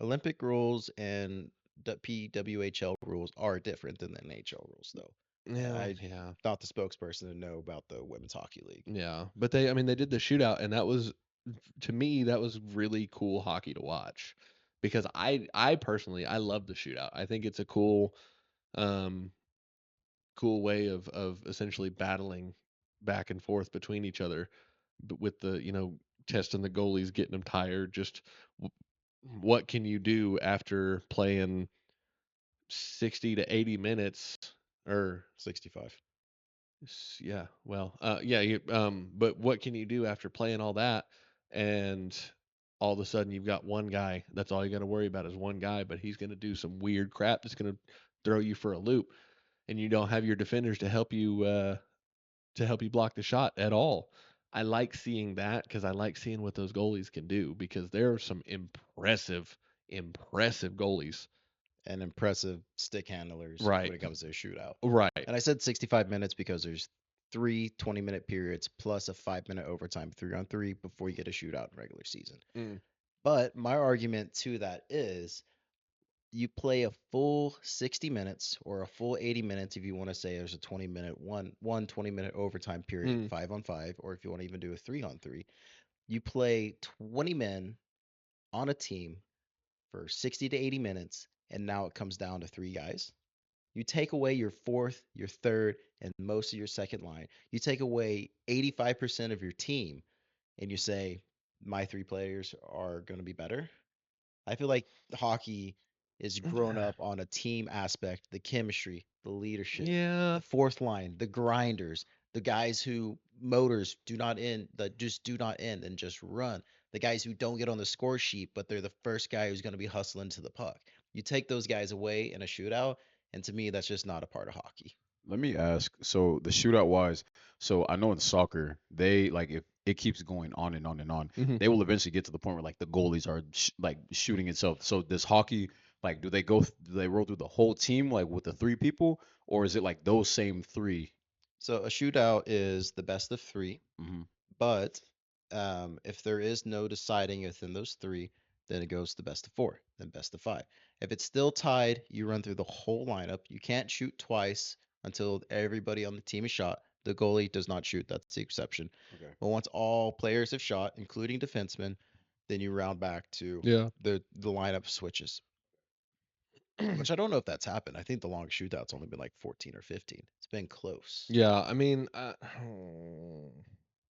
Olympic rules and the PWHL rules are different than the NHL rules, though. Yeah, I yeah, not the spokesperson to know about the women's hockey league. yeah. But I mean, they did the shootout, and that was to me that was really cool hockey to watch because I personally I love the shootout. I think it's a um cool way of essentially battling back and forth between each other, but with the testing the goalies, getting them tired. Just what can you do after playing 60 to 80 minutes or 65. yeah, well, yeah, but what can you do after playing all that and all of a sudden you've got one guy, that's all you got to worry about is one guy, but he's going to do some weird crap that's going to throw you for a loop, and you don't have your defenders to help you block the shot at all. I like seeing that because I like seeing what those goalies can do because there are some impressive goalies. And impressive stick handlers Right. when it comes to a shootout. Right. And I said 65 minutes because there's 3 20-minute periods plus a 5-minute overtime, 3-on-3 before you get a shootout in regular season. Mm. But my argument to that is you play a full 60 minutes or a full 80 minutes if you want to say there's a 20-minute one 20-minute overtime period, 5-on-5, or if you want to even do a 3-on-3. You play 20 men on a team for 60 to 80 minutes, and now it comes down to 3 guys. You take away your fourth, your third, and most of your second line. You take away 85% of your team, and you say, my 3 players are going to be better. I feel like hockey is grown up on a team aspect, the chemistry, the leadership, Yeah. the fourth line, the grinders, the guys who motors do not end, that just do not end and just run. The guys who don't get on the score sheet, but they're the first guy who's going to be hustling to the puck. You take those guys away in a shootout, and to me, that's just not a part of hockey. Let me ask. So the shootout wise, so I know in soccer they like if it keeps going on and on and on, Mhm. they will eventually get to the point where like the goalies are like shooting itself. So this hockey, like, do they roll through the whole team like with the 3 people, or is it like those same 3? So a shootout is the best of 3, Mm-hmm. but if there is no deciding within those 3, then it goes to best of 4, then best of 5. If it's still tied, you run through the whole lineup. You can't shoot twice until everybody on the team is shot. The goalie does not shoot. That's the exception. Okay. But once all players have shot, including defensemen, then you round back to Yeah. the lineup switches. Which I don't know if that's happened. I think the long shootout's only been like 14 or 15. It's been close. Yeah, I mean,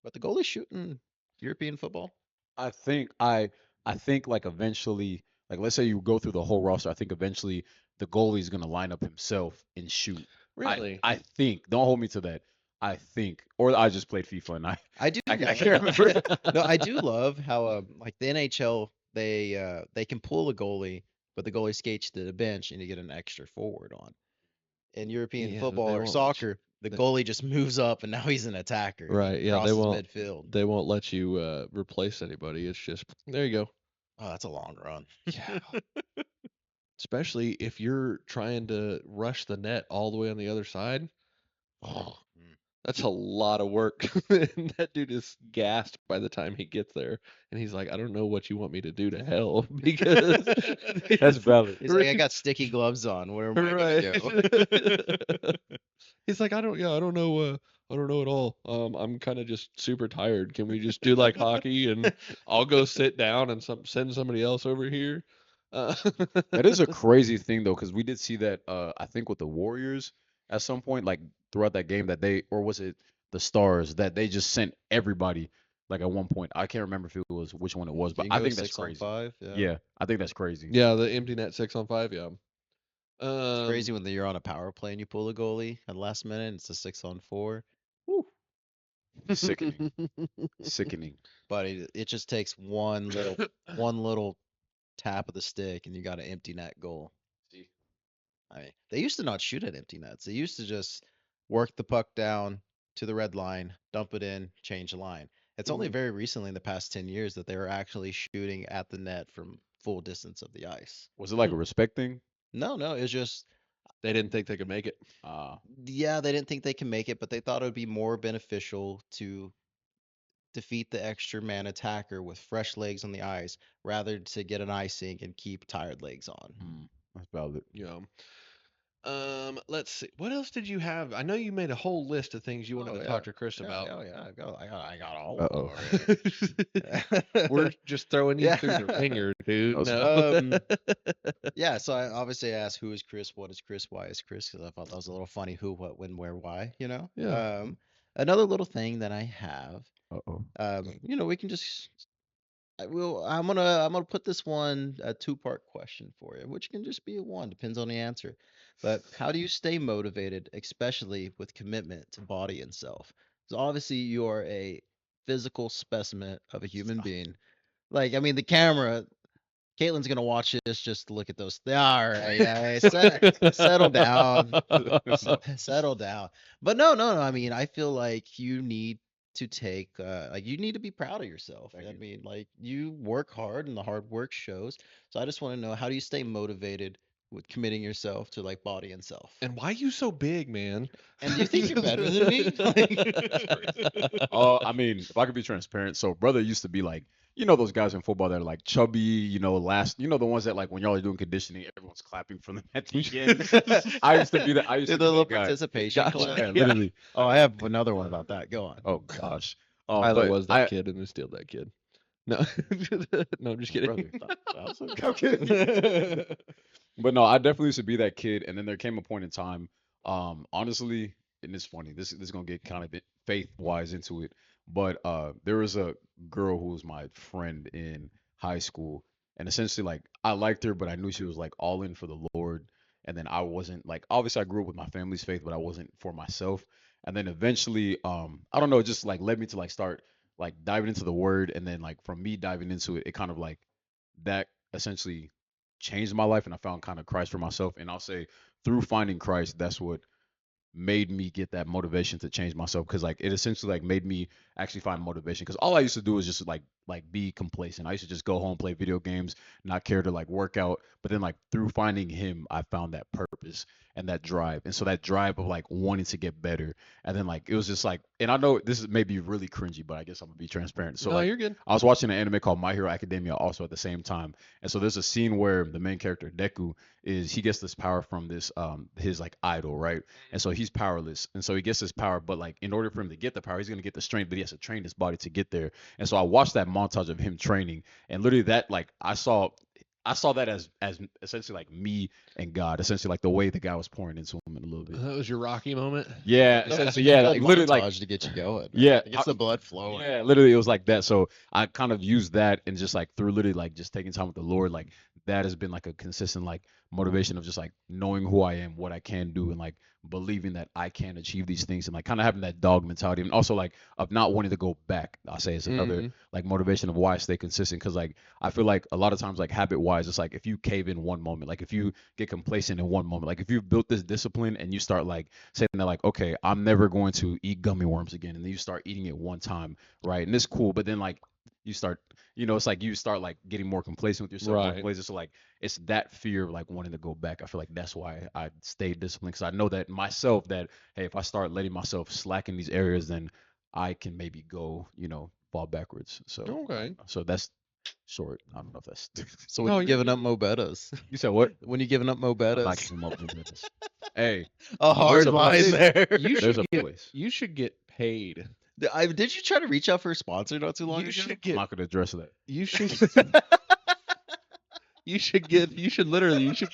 But the goalie's shooting European football. I think like eventually, like let's say you go through the whole roster, I think eventually the goalie's gonna line up himself and shoot. really. I think. Don't hold me to that. I think, or I just played FIFA and I do. I love- can't remember. no, I do love how like the NHL they can pull a goalie, but the goalie skates to the bench and you get an extra forward on. In European Yeah, football they or won't let soccer, the they- goalie just moves up and now he's an attacker. He Right, yeah, they crosses won't midfield. they won't let you replace anybody. It's just there you go. Oh, that's a long run. Yeah. Especially if you're trying to rush the net all the way on the other side. Oh, Mm. that's a lot of work. And that dude is gassed by the time he gets there. And he's like, I don't know what you want me to do to help because That's valid. He's like, I got sticky gloves on. Where am I gonna go? right. He's like, I don't know at all. I'm kind of just super tired. Can we just do like hockey and I'll go sit down and send somebody else over here? That is a crazy thing though, because we did see that I think with the Warriors at some point, like throughout that game that they, or was it the Stars, that they just sent everybody like at one point. I can't remember if it was which one it was, but You I can go think that's 6 on crazy. 5. Yeah. Yeah, I think that's crazy. Yeah, the empty net 6-on-5. Yeah. It's crazy when you're on a power play and you pull a goalie at the last minute. And it's a 6 on 4. Sickening. Sickening. But it just takes one little tap of the stick and you got an empty net goal. See? I mean, they used to not shoot at empty nets. They used to just work the puck down to the red line, dump it in, change the line. It's only very recently in the past 10 years that they were actually shooting at the net from full distance of the ice. Was it like a respect thing? No, it's just They didn't think they could make it. yeah, they didn't think they can make it, but they thought it would be more beneficial to defeat the extra man attacker with fresh legs on the ice rather to get an icing and keep tired legs on. That's valid. You know. Let's see. What else did you have? I know you made a whole list of things you wanted Oh, to yeah. talk to Chris Yeah, about. oh yeah, I got all of Uh-oh. them already. We're just throwing you Yeah. through the ringer, dude. That No. Yeah, so I obviously asked who is Chris, what is Chris, why is Chris, because I thought that was a little funny. Who, what, when, where, why. Yeah. Another little thing that I have. Uh-oh. We can just. I'm gonna put this one a 2-part question for you, which can just be a one, depends on the answer. But how do you stay motivated, especially with commitment to body and self? So obviously you are a physical specimen of a human being. Like, I mean, the camera, Caitlin's gonna watch this just to look at those. All right, yeah, settle down, settle down. But no. I mean, I feel like you need to take, like, you need to be proud of yourself. Thank I you. mean, like, you work hard, and the hard work shows. So I just want to know, how do you stay motivated with committing yourself to like body and self? And why you so big, man? And do you think you're better than me? I mean, if I could be transparent, so brother used to be like, those guys in football that are like chubby, the ones that like when y'all are doing conditioning, everyone's clapping for them at the end. I used to be that. I used Do to the be little that guy. participation Gotcha. clap? Yeah, literally. Oh, I have another one about that. Go on. Oh gosh. Tyler But was that kid and was still that kid. No, no, I'm just kidding. Okay. But no, I definitely used to be that kid, and then there came a point in time, honestly, and it's funny. This is gonna get kind of faith wise into it, but there was a girl who was my friend in high school, and essentially like I liked her, but I knew she was like all in for the Lord, and then I wasn't like obviously I grew up with my family's faith, but I wasn't for myself, and then eventually, I don't know, it just like led me to like start like diving into the Word, and then like from me diving into it, it kind of like that essentially changed my life and I found kind of Christ for myself. And I'll say through finding Christ, that's what made me get that motivation to change myself, because like it essentially like made me actually find motivation, because all I used to do was just like be complacent. I used to just go home, play video games, not care to like work out. But then like through finding him, I found that purpose and that drive. And so that drive of like wanting to get better. And then like it was just like, and I know this is maybe really cringy, but I guess I'm gonna be transparent. So No, like you're good. I was watching an anime called My Hero Academia also at the same time. And so there's a scene where the main character Deku is he gets this power from this his like idol, right? And so he's powerless. And so he gets this power, but like in order for him to get the power, he's gonna get the strength, but he has to train his body to get there. And so I watched that montage of him training, and literally that like I saw that as essentially like me and God, essentially like the way the guy was pouring into him in a little bit. That was your Rocky moment. Yeah, No, essentially, it's a yeah, good like literally like montage to get you going, man. yeah, It gets the blood flowing. yeah, literally it was like that. So I kind of used that, and just like through literally like just taking time with the Lord, like that has been like a consistent like motivation of just like knowing who I am, what I can do, and like believing that I can achieve these things, and like kind of having that dog mentality, and also like of not wanting to go back. I'll say it's another like motivation of why I stay consistent, because like I feel like a lot of times like habit wise, it's like if you cave in one moment, like if you get complacent in one moment, like if you've built this discipline and you start like saying that like, okay, I'm never going to eat gummy worms again, and then you start eating it one time, right? And it's cool, but then like you start, it's like you start like getting more complacent with yourself, more Right. complacent. So like it's that fear of like wanting to go back. I feel like that's why I stay disciplined, because I know that myself that hey, if I start letting myself slack in these areas, then I can maybe go, fall backwards. So Okay. so that's short. I don't know if that's So when No, you you're giving up Mo Bettas? you said what? When you giving up Mo I'm not Bettas? giving up on business. Hey, A hard a line place. there. You there's should a place. you should get paid. Did you try to reach out for a sponsor not too long You ago? should I'm get not gonna address that. you should you should literally you should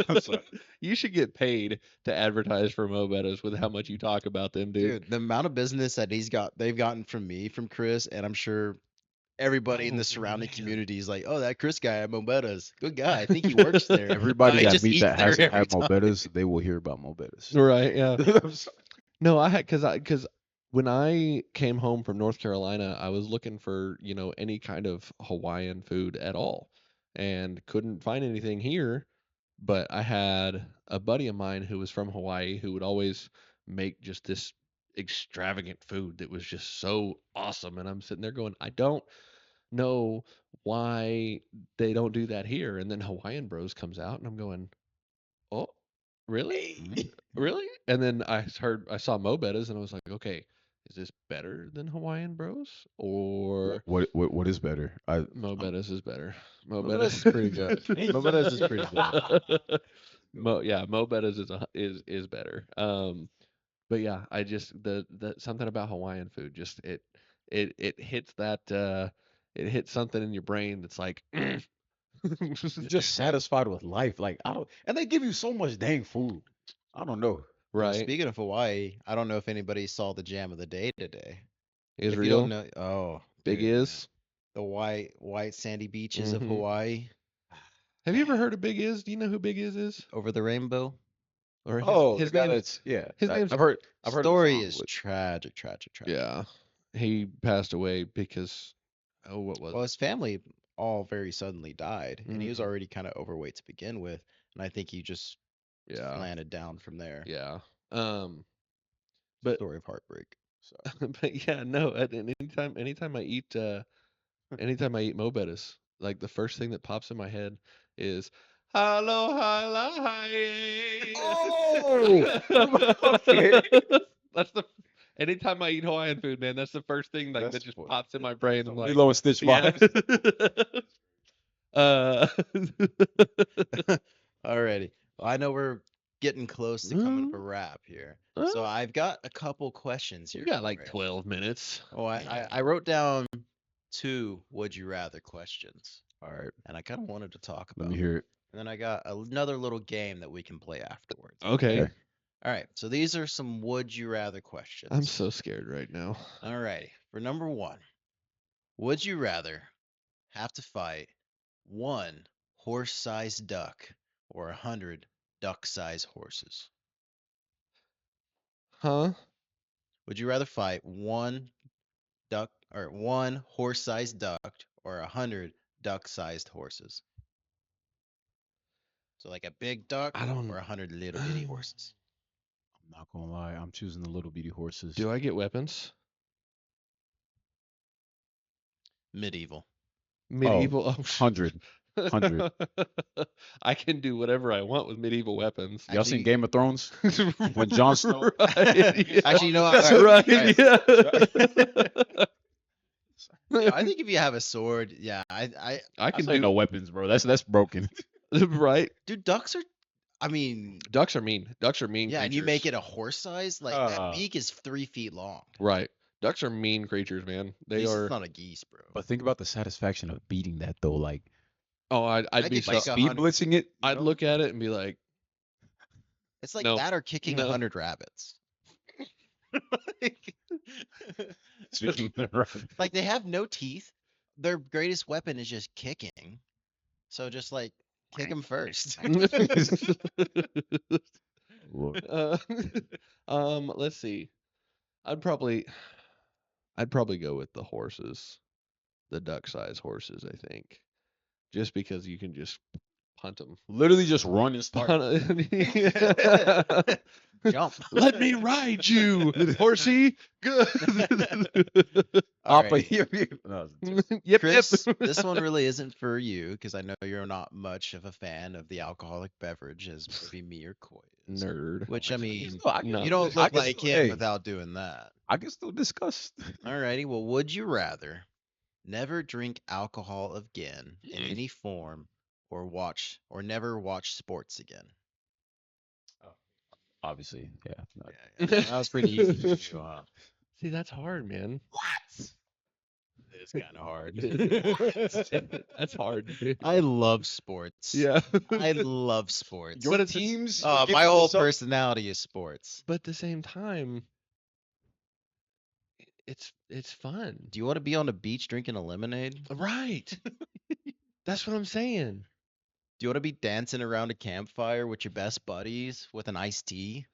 I'm sorry. you should get paid to advertise for Mo Betas with how much you talk about them, dude. Dude, the amount of business that they've gotten from me, from Chris, and I'm sure everybody in Oh, the surrounding man. community is like, oh, that Chris guy at Mobetta's, good guy. I think he works there. Everybody I I just meet eat that there hasn't every had time. Mobetas, they will hear about Mobetas. Right, yeah. No, I had because when I came home from North Carolina, I was looking for, any kind of Hawaiian food at all and couldn't find anything here. But I had a buddy of mine who was from Hawaii who would always make just this extravagant food that was just so awesome. And I'm sitting there going, I don't know why they don't do that here. And then Hawaiian Bros comes out, and I'm going, oh, really? Really? And then I saw Mo Betas, and I was like, okay, is this better than Hawaiian Bros? Or What is better? Mo Betas is better. Mo Mo Betas Bettas is pretty good. Mo Bettas is pretty good. Mo Betas is better. But yeah, I just the something about Hawaiian food just it hits it hits something in your brain that's like You're just satisfied with life. Like I don't, and they give you so much dang food. I don't know. Well, right. speaking of Hawaii, I don't know if anybody saw the jam of the day today. Is If you real. don't know, oh, Big dude, man. is. The white sandy beaches of Mhm. Hawaii Have you ever heard of Big Is? Do you know who Big Is? over the rainbow. Or His name? that's yeah. His name's I've heard. I've heard. Story the is song, tragic, tragic, tragic. yeah. He passed away because what was Well, his family all very suddenly died, and he was Mhm. already kind of overweight to begin with, and I think he just it? Yeah. landed down from there. Yeah. Um but Story of heartbreak. So but yeah, no, anytime I eat Mo Betas, like the first thing that pops in my head is Aloha Hawaii. Oh, okay. That's the anytime I eat Hawaiian food, man, that's the first thing like that That's just funny. pops in my brain. I'm like, Lilo and Stitch yeah. vibes. uh, alrighty. Well, I know we're getting close to coming up a wrap here. So I've got a couple questions here. we got for like you. 12 minutes. Oh, I wrote down 2 would you rather questions, All right. and I kind of wanted to talk Let about me them. hear it. And then I got another little game that we can play afterwards. Okay. Okay. All right. So these are some would you rather questions. I'm so scared right now. All righty. For number 1, would you rather have to fight 1 horse-sized duck or 100 duck-sized horses? Huh? Would you rather fight 1 horse-sized duck or 100 duck-sized horses? So like a big duck I don't or 100 little bitty horses? Not gonna lie, I'm choosing the little bitty horses. Do I get weapons? Medieval. Medieval. Oh, 100. 100. I can do whatever I want with medieval weapons. Y'all seen Actually- Game of Thrones? When Jon Snow- Right, yeah. Actually, you know what? That's All right. right. Yeah. Yeah, I think if you have a sword, yeah, I I can say do no weapons, bro. That's broken. right. dude, ducks are, I mean, Ducks are mean. Ducks are mean yeah, creatures. and you make it a horse size, like that Uh, beak is 3 feet long. right. Ducks are mean creatures, man. At They least are. It's not a geese, bro. But think about the satisfaction of beating that though. Like Oh, I'd I be could so. take speed 100 blitzing it. I'd look at it and be like, It's like No. that or kicking No. 100 rabbits. Speaking of the Like they have no teeth. Their greatest weapon is just kicking. So just like kick them first. Lord. let's see. I'd probably go with the horses, the duck-sized horses. I think, just because you can just punt them. Literally just run and start. Jump. Let me ride you, horsey. Good. All Off right. No, Yep, Chris, yep. this one really isn't for you because I know you're not much of a fan of the alcoholic beverage as maybe me or Coy is. Nerd. Which I mean, No. you don't I look can like still- him hey, without doing that. I can still discuss. Alrighty, well, would you rather never drink alcohol again in any form or never watch sports again? Obviously, yeah. No, That was pretty easy. for you, huh? See, that's hard, man. It's kind of hard. That's hard. Dude. I love sports. Yeah. I love sports. But Your it's a- teams. My whole personality is sports. But at the same time, it's fun. Do you want to be on the beach drinking a lemonade? Right. That's what I'm saying. Do you want to be dancing around a campfire with your best buddies with an iced tea?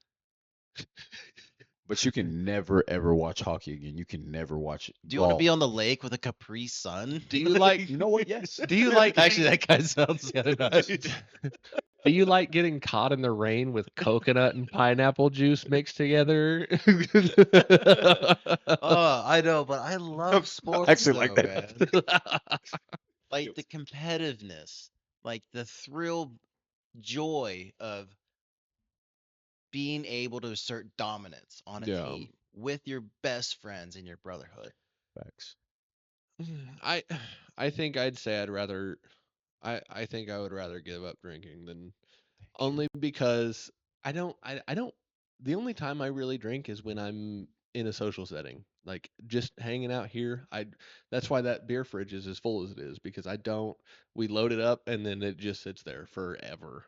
But you can never ever watch hockey again. You can never watch it. Do you want to be on the lake with a Capri Sun? Do you like? You know what? Yes. Do you like? Actually, that guy sounds kind of nice. Do you like getting caught in the rain with coconut and pineapple juice mixed together? Oh, I know, but I love sports. actually like though, that. man. Like the competitiveness, like the thrill, joy of being able to assert dominance on a Yeah. team with your best friends in your brotherhood. Facts. I think I'd say I think I would rather give up drinking than only because I don't the only time I really drink is when I'm in a social setting. Like just hanging out here, that's why that beer fridge is as full as it is because we load it up and then it just sits there forever.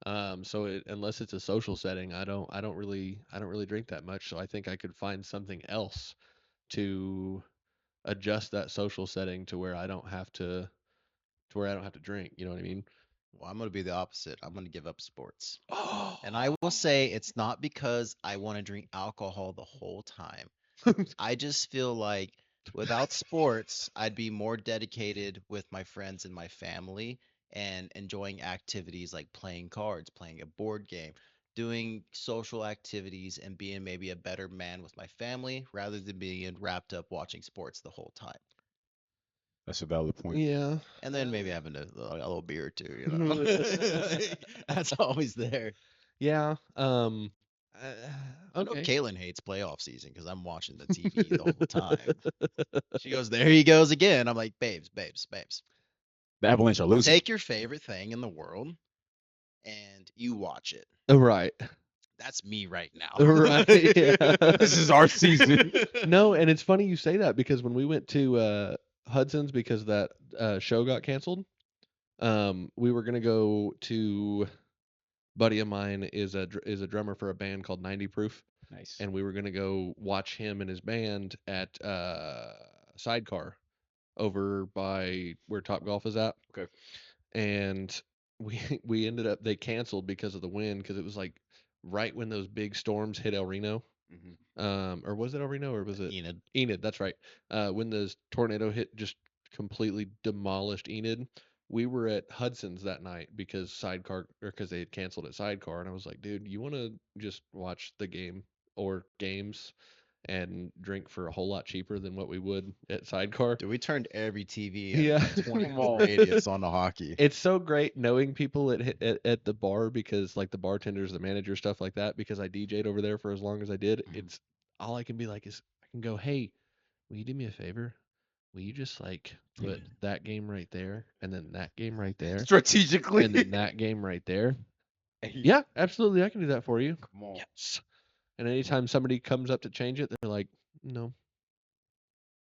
Unless it's a social setting, I don't really drink that much. So I think I could find something else to adjust that social setting to where I don't have to drink. You know what I mean? Well, I'm going to be the opposite. I'm going to give up sports. Oh, And I will say it's not because I want to drink alcohol the whole time. I just feel like without sports, I'd be more dedicated with my friends and my family and enjoying activities like playing cards, playing a board game, doing social activities, and being maybe a better man with my family rather than being wrapped up watching sports the whole time. That's a valid point. yeah. And then maybe having a little beer or two, you know. That's always there. Yeah. I know Okay. Kaylin hates playoff season because I'm watching the TV the whole time. She goes, there he goes again. I'm like, babes. The Avalanche are losing. Take your favorite thing in the world and you watch it. Right. That's me right now. Right. Yeah. This is our season. No, and it's funny you say that because when we went to Hudson's because that show got canceled, we were gonna go to buddy of mine is a drummer for a band called 90 Proof, Nice. and we were gonna go watch him and his band at Sidecar over by where Top Golf is at. Okay. And we ended up they canceled because of the wind because it was like right when those big storms hit El Reno. Or was it El Reno or was it Enid. Enid? That's right. When the tornado hit, just completely demolished Enid. we were at Hudson's that night because they had canceled at Sidecar, and I was like, dude, you want to just watch the game or games and drink for a whole lot cheaper than what we would at Sidecar? Dude, we turned every TV in Yeah. like 20 Come on. radius on the hockey. It's so great knowing people at the bar, because like the bartenders, the manager, stuff like that, because I DJ'd over there for as long as I did. It's all I can be like is I can go, hey, will you do me a favor? Will you just like put that game right there and then that game right there Strategically. and then that game right there? Hey, Yeah, absolutely, I can do that for you. Come on. Yes. And anytime somebody comes up to change it, they're like, no.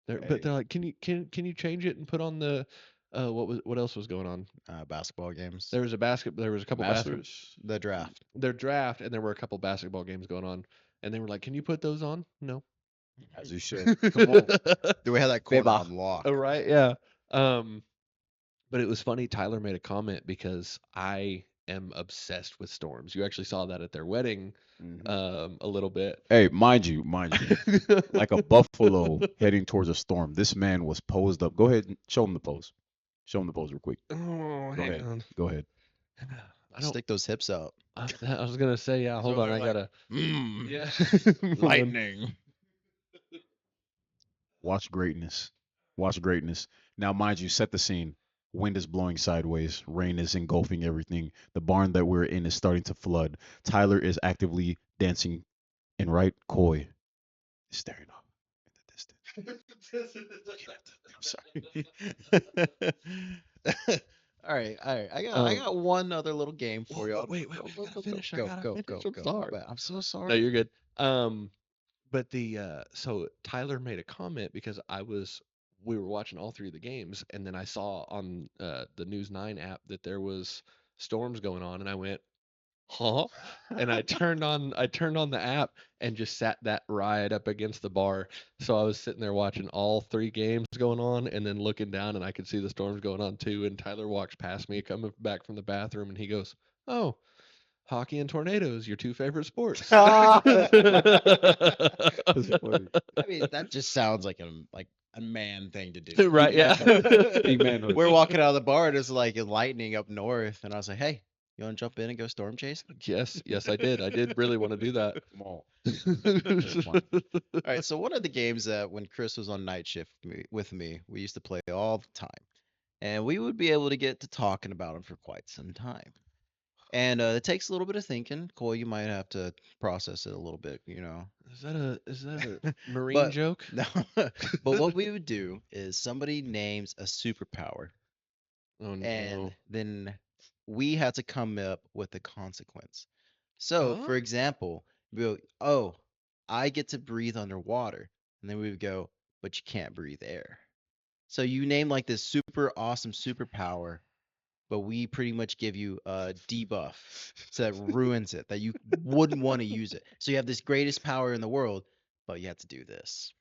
But Hey. they're like, can you change it and put on the what else was going on? Basketball games. There was a couple basketball Masters. The draft. their draft, and there were a couple basketball games going on, and they were like, "Can you put those on?" No. As you should. Come on. Do we have that corner Beba. on lock? Oh, right, yeah. But it was funny. Tyler made a comment because I am obsessed with storms. You actually saw that at their wedding, a little bit. Hey, mind you, like a buffalo heading towards a storm. This man was posed up. Go ahead and show him the pose. Show him the pose real quick. Oh, Go hang ahead. on. Go ahead. I don't. Stick those hips out. I was gonna say, yeah. Hold So on, I like- gotta. Mm, Yeah. lightning. Watch greatness. Watch greatness. Now, mind you, set the scene. Wind is blowing sideways. Rain is engulfing everything. The barn that we're in is starting to flood. Tyler is actively dancing and right coy is staring off in the distance. I'm sorry. All right. I got one other little game for you. Wait, we gotta finish. I gotta Go. finish. I'm My sorry. bad. I'm so sorry. No, you're good. But so Tyler made a comment because we were watching all three of the games, and then I saw on the News 9 app that there was storms going on, and I went, huh? And I turned on the app and just sat that right up against the bar. So I was sitting there watching all three games going on, and then looking down, and I could see the storms going on too. And Tyler walks past me, coming back from the bathroom, and he goes, "Oh, hockey and tornadoes, your two favorite sports." That's funny. I mean, that just sounds like a man thing to do. Right, yeah. Big manhood. We're walking out of the bar, and it's like lightning up north, and I was like, "Hey, you want to jump in and go storm chasing?" Yes, I did. I did really want to do that. Come on. All right, so one of the games that when Chris was on night shift with me, we used to play all the time, and we would be able to get to talking about them for quite some time. And it takes a little bit of thinking. Cole, you might have to process it a little bit, you know. Is that a marine But- joke? No, but what we would do is somebody names a superpower, Oh no. and then we had to come up with a consequence. So, Huh? for example, we go, "Oh, I get to breathe underwater," and then we would go, "But you can't breathe air." So you name like this super awesome superpower, but we pretty much give you a debuff, so that ruins it, that you wouldn't want to use it. So you have this greatest power in the world, but you have to do this.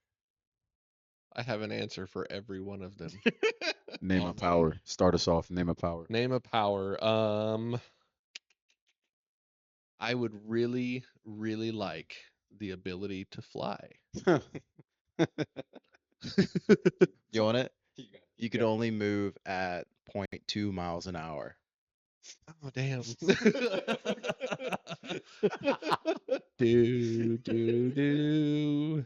I have an answer for every one of them. Name a power. Start us off. Name a power. Name a power. I would really, really like the ability to fly. You want it? You could only move at 0.2 miles an hour. Oh damn. do do do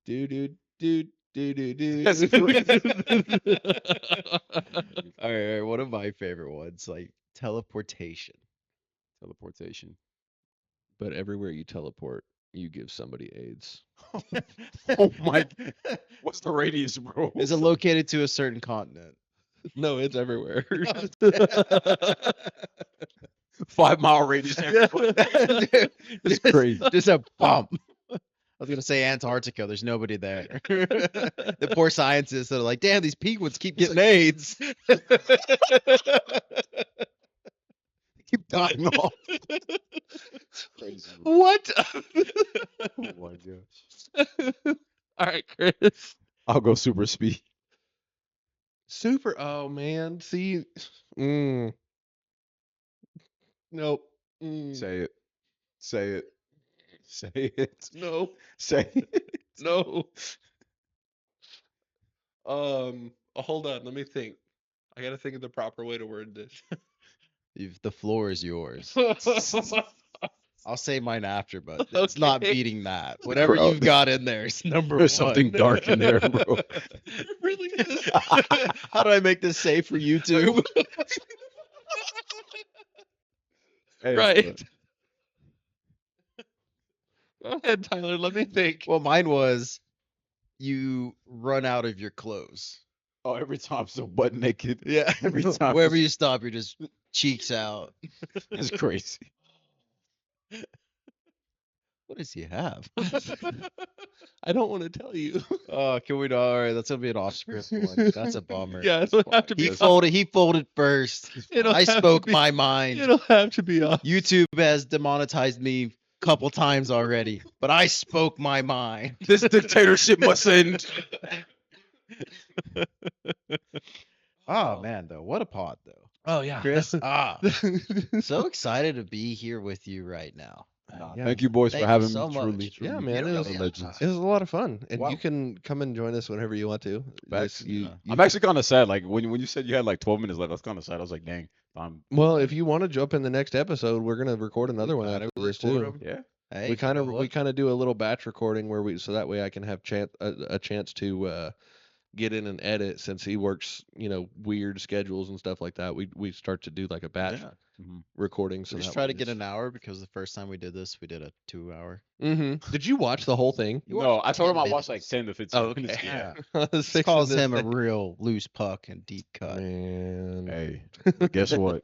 do do do do do do. That's All right, one of my favorite ones, like teleportation. Teleportation. But everywhere you teleport, you give somebody AIDS. Oh my. What's the radius, bro? Is it located to a certain continent? No, it's everywhere. 5 mile radius. everywhere. It's crazy. Just a bump. I was gonna say Antarctica. There's nobody there. The poor scientists that are like, damn, these penguins keep getting AIDS. Keep dying off. Crazy. What? Oh my gosh. All right, Chris. I'll go super speed. Super. Oh man. See. Nope. Say it. Say it. Say it. No. Say it. No. Hold on. Let me think. I gotta think of the proper way to word this. The floor is yours. I'll say mine after, but it's not Okay. beating that. Whatever crowd- you've got in there is number There's one. something dark in there, bro. It really is. How do I make this safe for YouTube? Hey, Right. Go ahead, Tyler. Let me think. Well, mine was you run out of your clothes. Oh, every time so butt naked. Yeah. Every time. Wherever you stop, you're just cheeks out. It's crazy. What does he have? I don't want to tell you. Oh, can we not? All right, that's gonna be an off-script one. That's a bummer. Yeah, it'll have to be. He folded. He folded first. It'll I have to spoke be- my mind. It'll have to be off. YouTube has demonetized me a couple times already, but I spoke my mind. This dictatorship must end. Oh man, though, what a pod, though, Oh yeah, Chris. So excited to be here with you right now. Yeah. Thank you, boys, Thank for you having so me. much. Truly, Yeah, truly. man, it Y'all was- are legends. it was a lot of fun, and Wow. you can come and join us whenever you want to. Facts. Just- you- Yeah. you I'm actually kind of sad. Like when you said you had like 12 minutes left, I was kind of sad. I was like, dang. Well, if you want to jump in the next episode, we're gonna record another one Gotta after this record too. 'em. Yeah. Hey, We kind you of know we what? kind of do a little batch recording where so that way I can have a chance to get in and edit since he works weird schedules and stuff like that. We start to do like a batch Yeah. recording. So We just try to get an hour because the first time we did this, we did a 2-hour. Did you watch the whole thing? You No, watched I told him I 10 watched like minutes. 10 to 15 Oh, okay. minutes. Yeah. I was This fixing calls to him a say- real loose puck and deep cut. man. Hey, but guess what?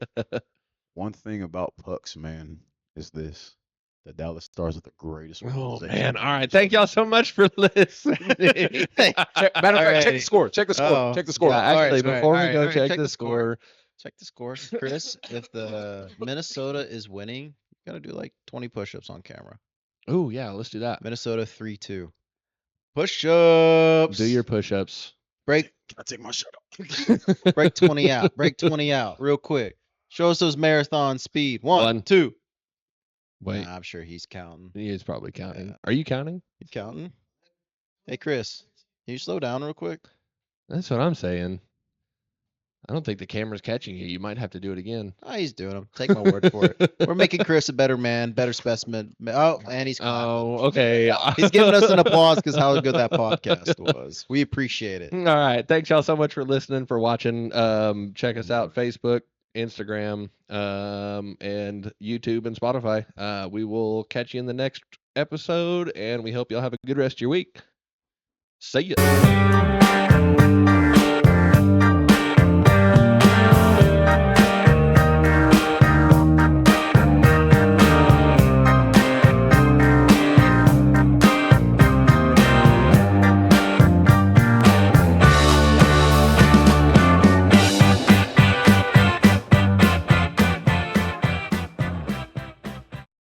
One thing about pucks, man, is this. The Dallas Stars are the greatest. Oh organization man! in All right, history. thank y'all so much for listening. Hey, Matter of fact, check Alrighty. the score. Check the score. Uh-oh. Check the score. Yeah, All right, actually, all right, before all we right, go all right, check the score, Check the score, Chris. If the Minnesota is winning, you gotta do like 20 push-ups on camera. oh yeah, let's do that. Minnesota 3-2. Push-ups. Do your push-ups. break Can I take my shirt off? break 20 out. Break 20 out real quick. Show us those marathon speed. One, One. 2. Wait, Nah, I'm sure he's counting. he is probably counting. Yeah. Are you counting? He's counting. Hey Chris, can you slow down real quick? That's what I'm saying. I don't think the camera's catching you. You might have to do it again. Ah, he's doing them. Take my word for it. We're making Chris a better man, better specimen. Oh, and he's clapping. Oh, okay. He's giving us an applause because how good that podcast was. We appreciate it. All right. Thanks y'all so much for listening, for watching. Check us out, Facebook, Instagram, and YouTube and Spotify. We will catch you in the next episode, and we hope y'all have a good rest of your week. See ya.